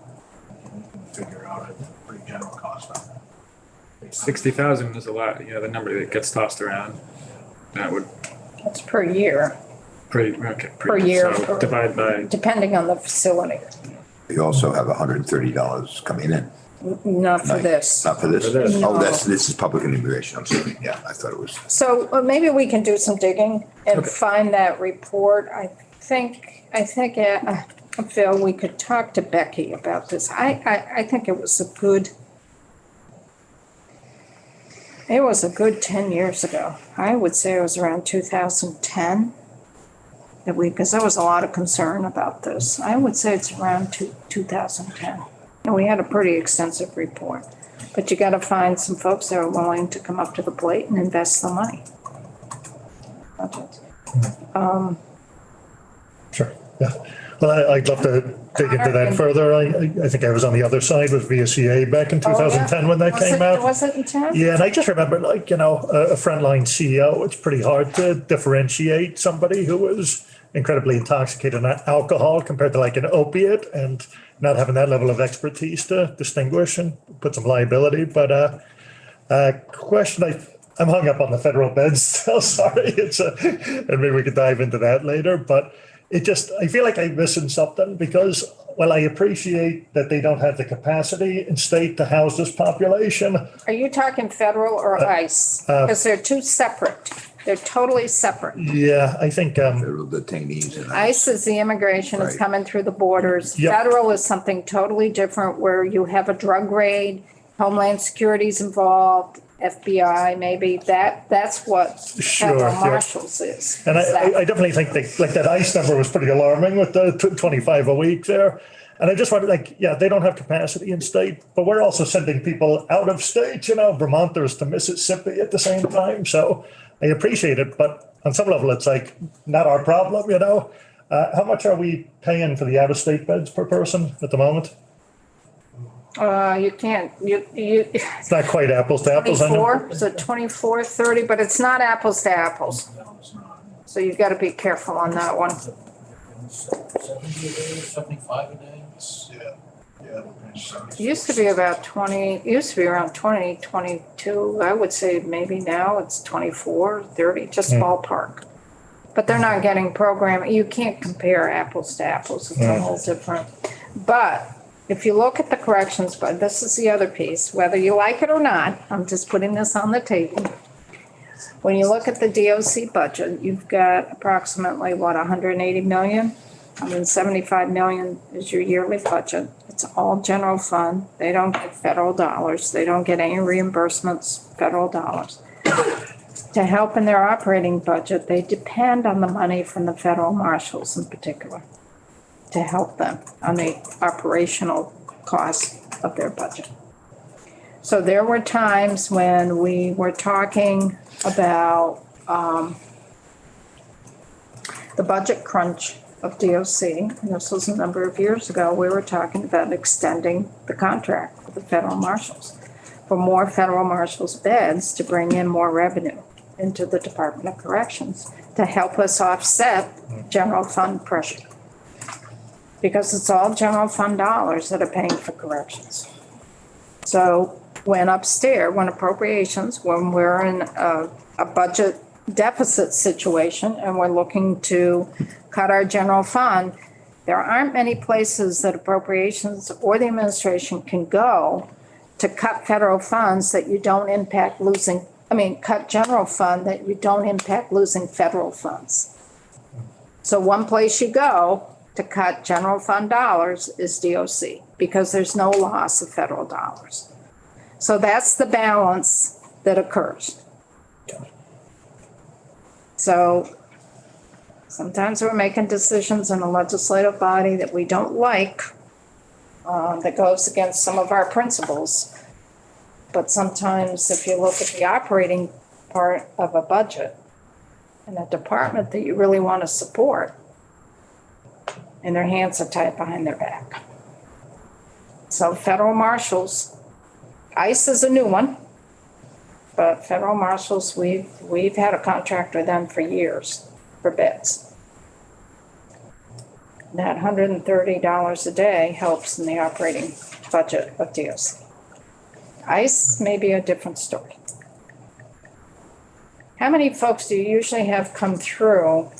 you can figure out a pretty general cost on that. 60,000 is a lot, the number that gets tossed around. That would That's per year, per year, so divide by. depending on the facility. You also have $130 coming in. Not for this. Not for this? For this. Oh, No. this is public and immigration, I'm sorry. Yeah, I thought it was. So maybe we can do some digging and Okay. find that report. I think, Phil, we could talk to Becky about this. I think it was a good 10 years ago. I would say it was around 2010 because there was a lot of concern about this. I would say it's around 2010. And we had a pretty extensive report. But you got to find some folks that are willing to come up to the plate and invest the money. Sure, yeah. Well, I'd love to dig into that further. I think I was on the other side with VSEA back in 2010 when that came out. Was it in 10? Yeah, and I just remember, a frontline CEO, it's pretty hard to differentiate somebody who was incredibly intoxicated on alcohol compared to an opiate, and not having that level of expertise to distinguish and put some liability. But question, I'm hung up on the federal beds still, sorry. And maybe we could dive into that later, but I feel like I'm missing something because, I appreciate that they don't have the capacity in state to house this population. Are you talking federal or ICE? Because they're two separate. They're totally separate. Yeah, I think, Federal detainees and ICE is the immigration, it's Right. coming through the borders. Yep. Federal is something totally different where you have a drug raid, Homeland Security's involved, FBI maybe. That's what Sure, federal yeah. marshals is. and I definitely think that ICE number was pretty alarming with the 25 a week there. And I just wanted, they don't have capacity in state, but we're also sending people out of state, Vermonters to Mississippi at the same time. So I appreciate it, but on some level, it's not our problem, How much are we paying for the out-of-state beds per person at the moment? You can't, It's not quite apples to apples. I know. 24, so 24, 30, but it's not apples to apples. No, it's not. So you've got to be careful on that one. 70 a day, 75 a day. It used to be about 20, it used to be around 20, 22. I would say maybe now it's 24, 30, just ballpark. But they're not getting programmed. You can't compare apples to apples. It's a whole different. But if you look at the corrections, but this is the other piece, whether you like it or not, I'm just putting this on the table. When you look at the DOC budget, you've got approximately, 180 million? 175 million is your yearly budget. It's all general fund. They don't get federal dollars. They don't get any reimbursements, federal dollars. To help in their operating budget, they depend on the money from the federal marshals in particular to help them on the operational costs of their budget. So there were times when we were talking about the budget crunch of DOC, and this was a number of years ago. We were talking about extending the contract with the federal marshals for more federal marshals beds to bring in more revenue into the Department of Corrections to help us offset general fund pressure. Because it's all general fund dollars that are paying for corrections. So when appropriations, when we're in a budget deficit situation and we're looking to cut our general fund, there aren't many places that appropriations or the administration can go to cut federal funds that you don't impact losing, cut general fund that you don't impact losing federal funds. So one place you go to cut general fund dollars is DOC because there's no loss of federal dollars. So that's the balance that occurs. So sometimes we're making decisions in a legislative body that we don't like, that goes against some of our principles. But sometimes if you look at the operating part of a budget and a department that you really want to support, and their hands are tied behind their back. So federal marshals, ICE is a new one, but federal marshals, we've had a contract with them for years for bids. That $130 a day helps in the operating budget of DOC. ICE may be a different story. How many folks do you usually have come through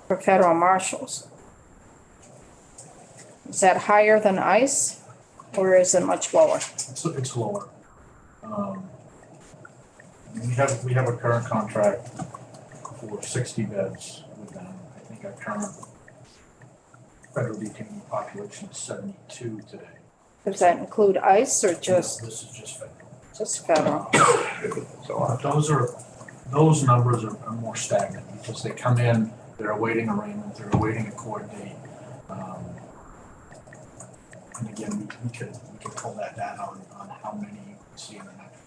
for federal marshals? Is that higher than ICE or is it much lower? It's lower. We have a current contract for 60 beds with them. I think our current federal detainee population is 72 today. Does that include ICE or just? No, this is just federal. Just federal. Those numbers are more stagnant because they come in, they're awaiting arraignment, they're awaiting a court date. And again, we can pull that data on how many you can see in the next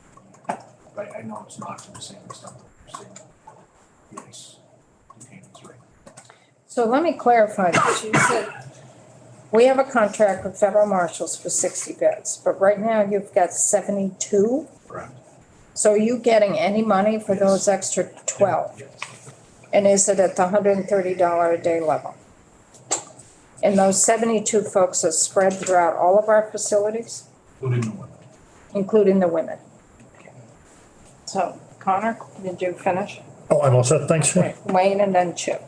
year. But I know it's not the same stuff that we're seeing yes, detainees right now. So let me clarify this. You said we have a contract with federal marshals for 60 beds, but right now you've got 72? Correct. So are you getting any money for those extra 12? Yes. And is it at the $130 a day level? And those 72 folks are spread throughout all of our facilities? Including the women. Including the women. So Connor, did you finish? Oh, I'm all set, thanks. Wayne and then Chip.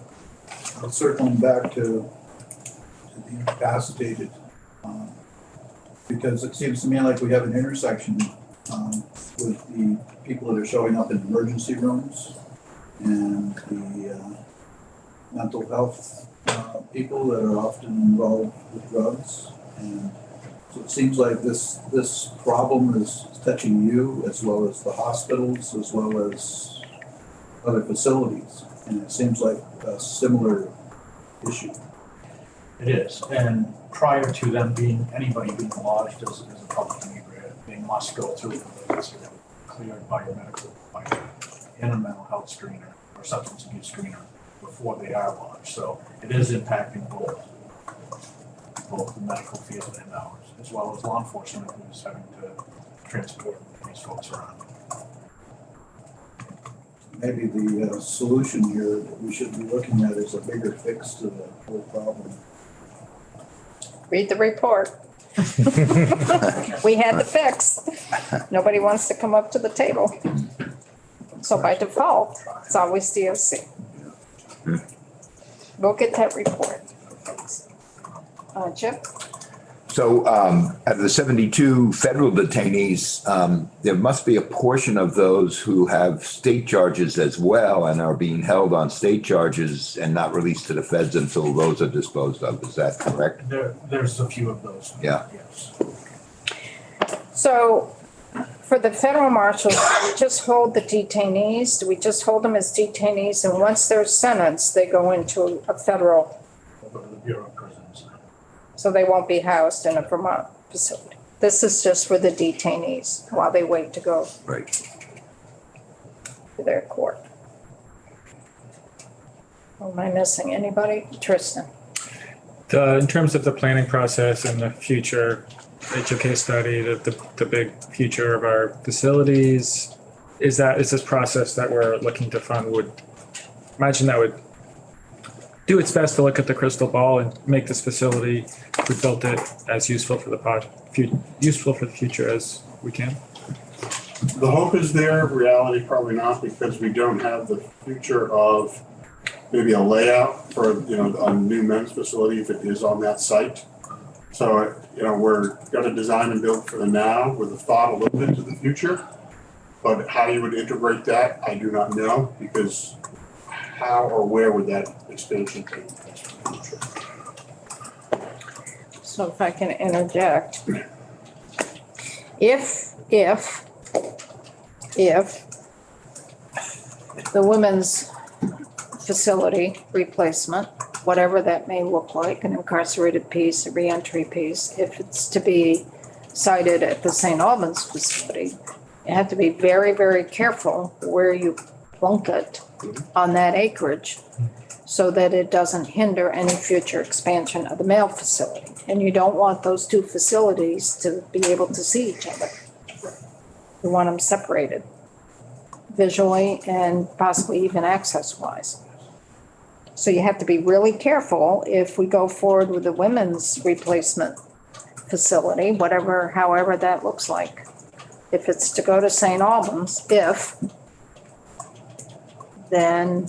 Circling back to the incapacitated, because it seems to me like we have an intersection with the people that are showing up in emergency rooms and the mental health people that are often involved with drugs. And so it seems like this problem is touching you as well as the hospitals, as well as other facilities. And it seems like a similar issue. It is, and prior to them anybody being lodged as a public inebriator, they must go through the incident cleared by a medical provider in a mental health screener or substance abuse screener before they are lodged. So it is impacting both the medical field and ours, as well as law enforcement who's having to transport these folks around. Maybe the solution here that we should be looking at is a bigger fix to the whole problem. Read the report. We had the fix. Nobody wants to come up to the table. So by default, it's always DOC. We'll get that report. Chip? So out of the 72 federal detainees, there must be a portion of those who have state charges as well and are being held on state charges and not released to the feds until those are disposed of. Is that correct? There's a few of those. Yeah. Yes. So for the federal marshals, do we just hold the detainees? Do we just hold them as detainees? And once they're sentenced, they go into a federal, We'll go to the Bureau of Prisons. so they won't be housed in a Vermont facility. This is just for the detainees while they wait to go Right. to their court. Am I missing anybody? Tristan? In terms of the planning process and the future HOK study, the big future of our facilities, is this process that we're looking to fund would do its best to look at the crystal ball and make this facility, if we built it, as useful for the future as we can? The hope is there, reality probably not, because we don't have the future of maybe a layout for, a new men's facility if it is on that site. So, we're gonna design and build for the now with a thought a little bit to the future. But how you would integrate that, I do not know, because how or where would that expansion take place for the future? So if I can interject. If the women's facility replacement, whatever that may look like, an incarcerated piece, a reentry piece, if it's to be sited at the St. Albans facility, you have to be very, very careful where you plunk it on that acreage so that it doesn't hinder any future expansion of the male facility. And you don't want those two facilities to be able to see each other. You want them separated visually and possibly even access-wise. So you have to be really careful if we go forward with the women's replacement facility, however that looks like. If it's to go to St. Albans, then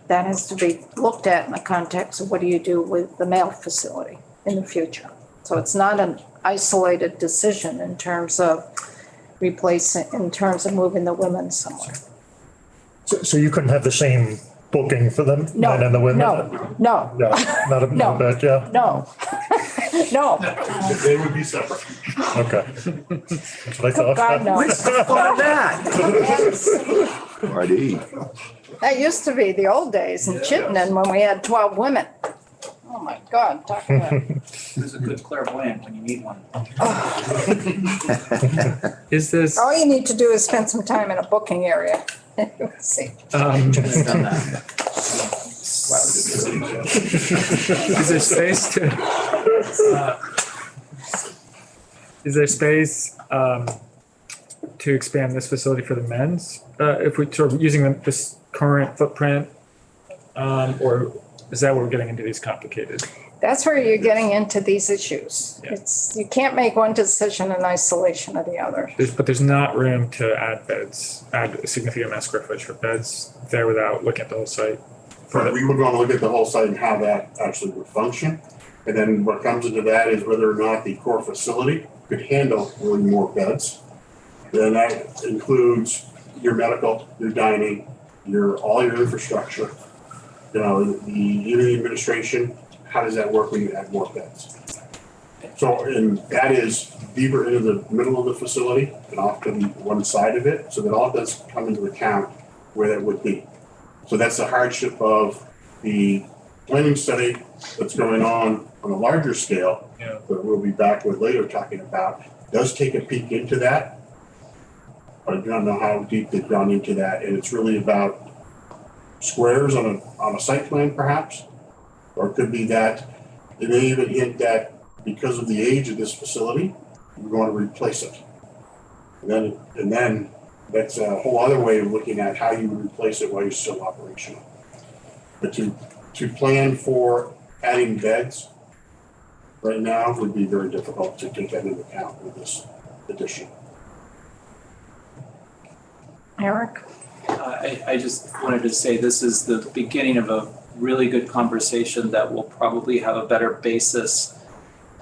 that has to be looked at in the context of what do you do with the male facility in the future. So it's not an isolated decision in terms of moving the women somewhere. So you couldn't have the same booking for the men and the women? No. No, not a bit, yeah. No. No. They would be separate. Okay. That's what I thought. God, no. Where's the fun of that? Marty. That used to be the old days in Chittenden when we had 12 women. Oh my God, talk about. Who's a good clairvoyant when you need one? Is this, All you need to do is spend some time in a booking area. You'll see. Done that. is there space to, is there space to expand this facility for the men's? If we sort of using this current footprint, or is that where we're getting into these complicated? That's where you're getting into these issues. Yeah. You can't make one decision in isolation of the other. But there's not room to add beds, add a significant amount of square footage for beds there without looking at the whole site. But we would want to look at the whole site and how that actually would function. And then what comes into that is whether or not the core facility could handle really more beds. Then that includes your medical, your dining, all your infrastructure, even the administration. How does that work when you add more beds? So, and that is deeper into the middle of the facility and off to the one side of it. So that all does come into account where that would be. So that's the hardship of the planning study that's going on a larger scale, that we'll be back with later talking about, does take a peek into that. But I do not know how deep they've gone into that. And it's really about squares on a site plan perhaps, or it could be that they may even hint that because of the age of this facility, we're going to replace it. And then that's a whole other way of looking at how you would replace it while you're still operational. But to plan for adding beds right now would be very difficult to take that into account with this addition. Eric? I just wanted to say this is the beginning of a really good conversation that will probably have a better basis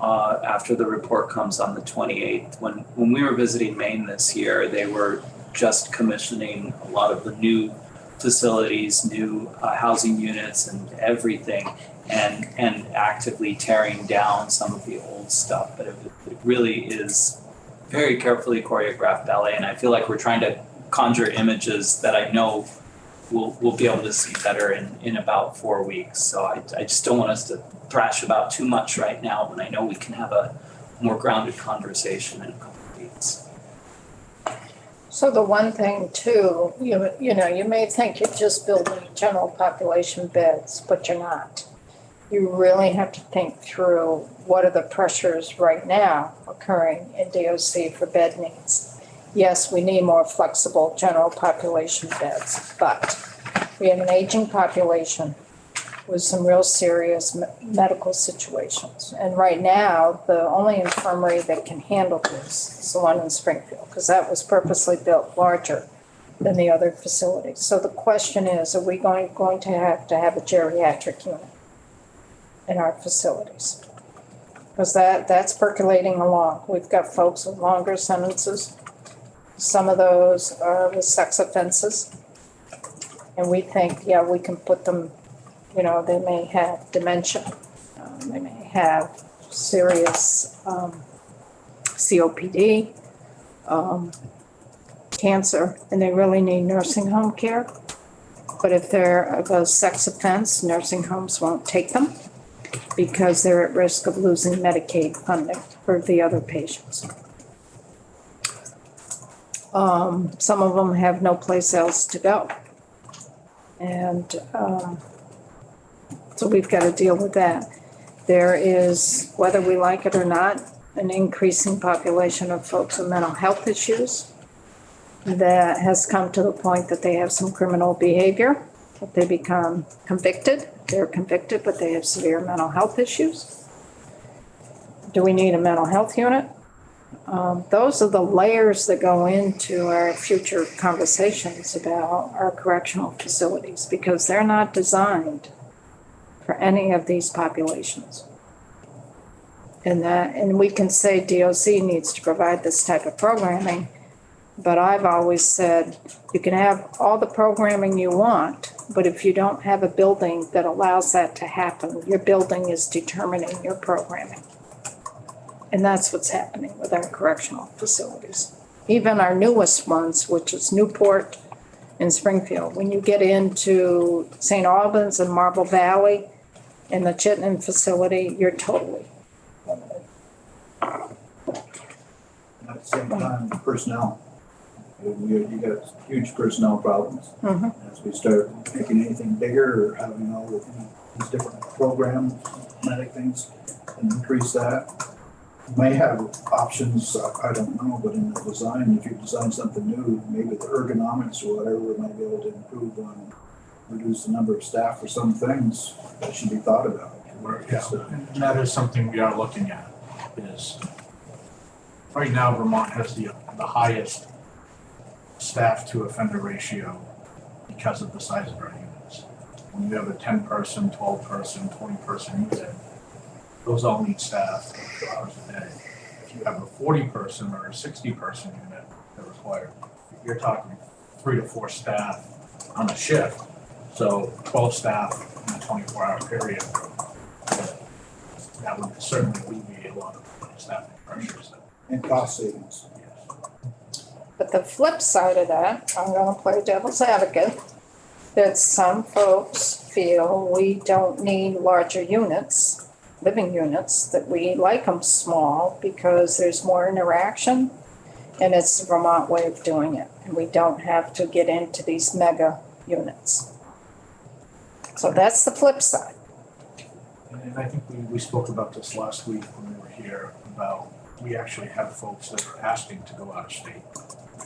after the report comes on the 28th. When we were visiting Maine this year, they were just commissioning a lot of the new facilities, new housing units and everything, and actively tearing down some of the old stuff. But it really is very carefully choreographed ballet, and I feel like we're trying to conjure images that I know we'll be able to see better in about 4 weeks. So I just don't want us to thrash about too much right now, but I know we can have a more grounded conversation in a couple of weeks. So the one thing too, you may think you're just building general population beds, but you're not. You really have to think through what are the pressures right now occurring in DOC for bed needs. Yes, we need more flexible general population beds, but we have an aging population. with some real serious medical situations. And right now, the only infirmary that can handle this is the one in Springfield, because that was purposely built larger than the other facilities. So the question is, are we going to have a geriatric unit in our facilities? Because that's percolating along. We've got folks with longer sentences. Some of those are with sex offenses. And we think, yeah, we can put them, you know, they may have dementia. They may have serious COPD, cancer, and they really need nursing home care. But if they're of a sex offense, nursing homes won't take them because they're at risk of losing Medicaid funding for the other patients. Some of them have no place else to go. And so we've got to deal with that. There is, whether we like it or not, an increasing population of folks with mental health issues that has come to the point that they have some criminal behavior, that they become convicted. They're convicted, but they have severe mental health issues. Do we need a mental health unit? Those are the layers that go into our future conversations about our correctional facilities, because they're not designed for any of these populations. And we can say DOC needs to provide this type of programming, but I've always said you can have all the programming you want, but if you don't have a building that allows that to happen, your building is determining your programming. And that's what's happening with our correctional facilities. Even our newest ones, which is Newport and Springfield, when you get into St. Albans and Marble Valley and the Chittenden facility, you're totally limited. At the same time, personnel. You got huge personnel problems. Mhm. As we start making anything bigger or having all of these different programs, medic things, and increase that. You may have options, I don't know, but in the design, if you design something new, maybe the ergonomics or whatever might be able to improve on, reduce the number of staff for some things that should be thought about. And that is something we are looking at, is right now Vermont has the highest staff to offender ratio because of the size of our units. When you have a 10-person, 12-person, 20-person unit, those all need staff 2 hours a day. If you have a 40-person or a 60-person unit that require, you're talking 3 to 4 staff on a shift. So 12 staff in a 24-hour period, that would certainly alleviate a lot of staffing pressures. And cost savings. But the flip side of that, I'm going to play devil's advocate, that some folks feel we don't need larger units, living units, that we like them small because there's more interaction and it's the Vermont way of doing it. And we don't have to get into these mega units. So that's the flip side. And I think we spoke about this last week when we were here about, we actually have folks that are asking to go out of state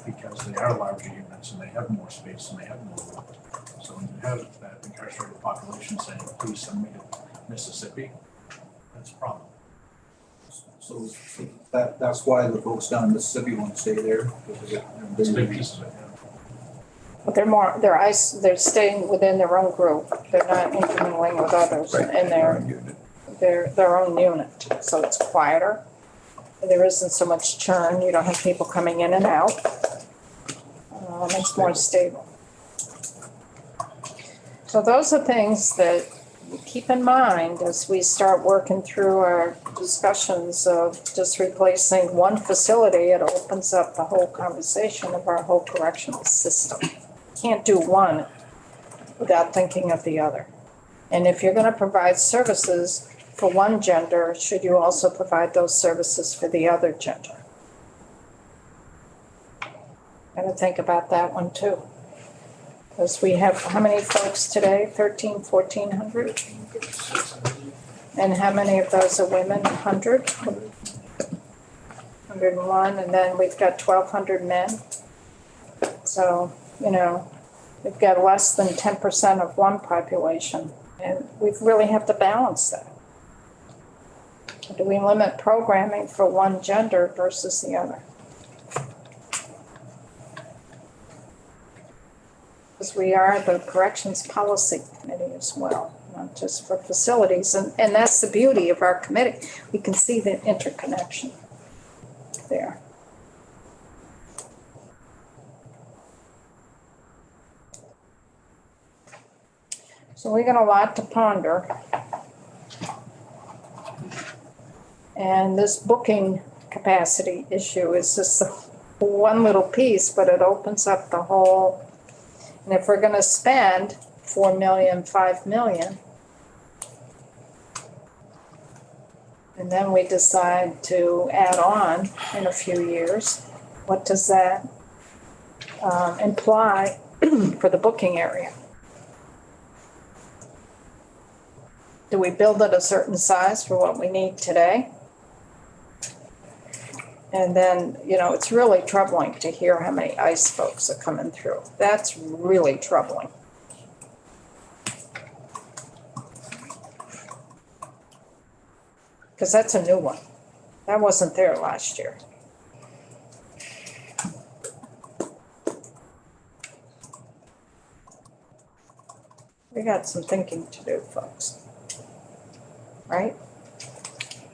because they are larger units and they have more space and they have more room. So when you have that incarcerated population saying, please send me to Mississippi, that's a problem. So that's why the folks down in Mississippi want to stay there. It's a big piece of it, yeah. But they're staying within their own group. They're not intermingling with others in their own unit. So it's quieter. There isn't so much churn. You don't have people coming in and out. It's more stable. So those are things that we keep in mind as we start working through our discussions of just replacing one facility. It opens up the whole conversation of our whole correctional system. Can't do one without thinking of the other. And if you're going to provide services for one gender, should you also provide those services for the other gender? Gotta think about that one too. Because we have, how many folks today? 1,400? And how many of those are women? 100? 101, and then we've got 1,200 men. So, we've got less than 10% of one population And we really have to balance that. Do we limit programming for one gender versus the other? Because we are the Corrections Policy Committee as well, not just for facilities. And that's the beauty of our committee. We can see the interconnection there. So we got a lot to ponder. And this booking capacity issue is just one little piece, but it opens up the whole. And if we're gonna spend 4 million, 5 million, and then we decide to add on in a few years, what does that imply for the booking area? Do we build it a certain size for what we need today? And then, it's really troubling to hear how many ICE folks are coming through. That's really troubling. Because that's a new one. That wasn't there last year. We got some thinking to do, folks. Right?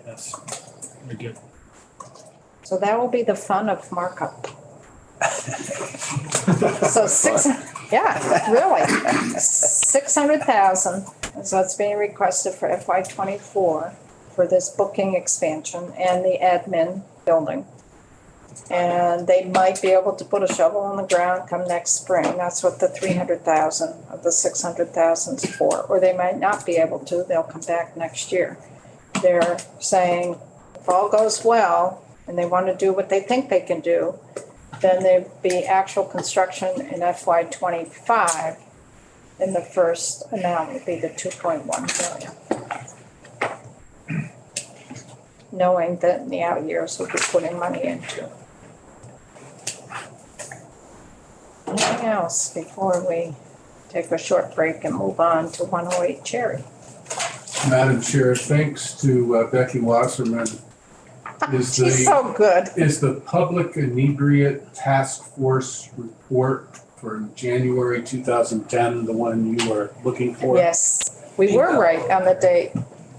Yes, very good. So that will be the fun of markup. So really, 600,000 is what's being requested for FY '24 for this booking expansion and the admin building. And they might be able to put a shovel on the ground come next spring. That's what the 300,000 of the 600,000 is for. Or they might not be able to. They'll come back next year. They're saying if all goes well, and they want to do what they think they can do, then there'd be actual construction in FY '25, and the first amount would be the 2.1 million. Knowing that in the out years we'll be putting money into. Anything else before we take a short break and move on to 108 Cherry? Madam Chair, thanks to Becky Wasserman. She's so good. Is the Public Inebriate Task Force report for January 2010 the one you were looking for? Yes, we were right on the date.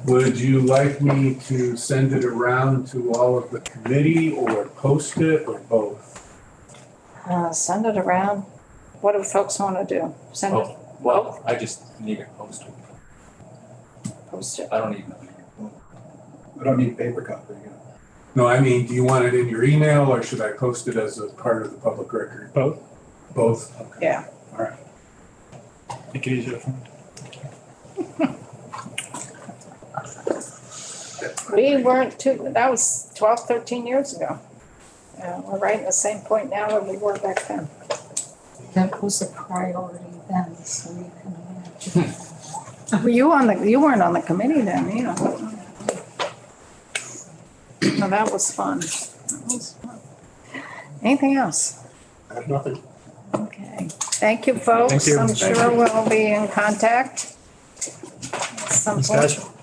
Would you like me to send it around to all of the committee or post it or both? Send it around. What do folks want to do? Send it, Well, I just need it posted. post it. I don't need We don't need a paper copy, No, I mean, do you want it in your email or should I post it as a part of the public record? Both. Both? Okay. Yeah. All right. Make it easier for me. We weren't that was 12, 13 years ago. We're right in the same point now that we were back then. That was a priority then, so you can imagine. Were you weren't on the committee then, either. No, that was fun. Anything else? I have nothing. Okay. Thank you, folks. Thank you. I'm sure we'll be in contact at some Thanks, point. guys.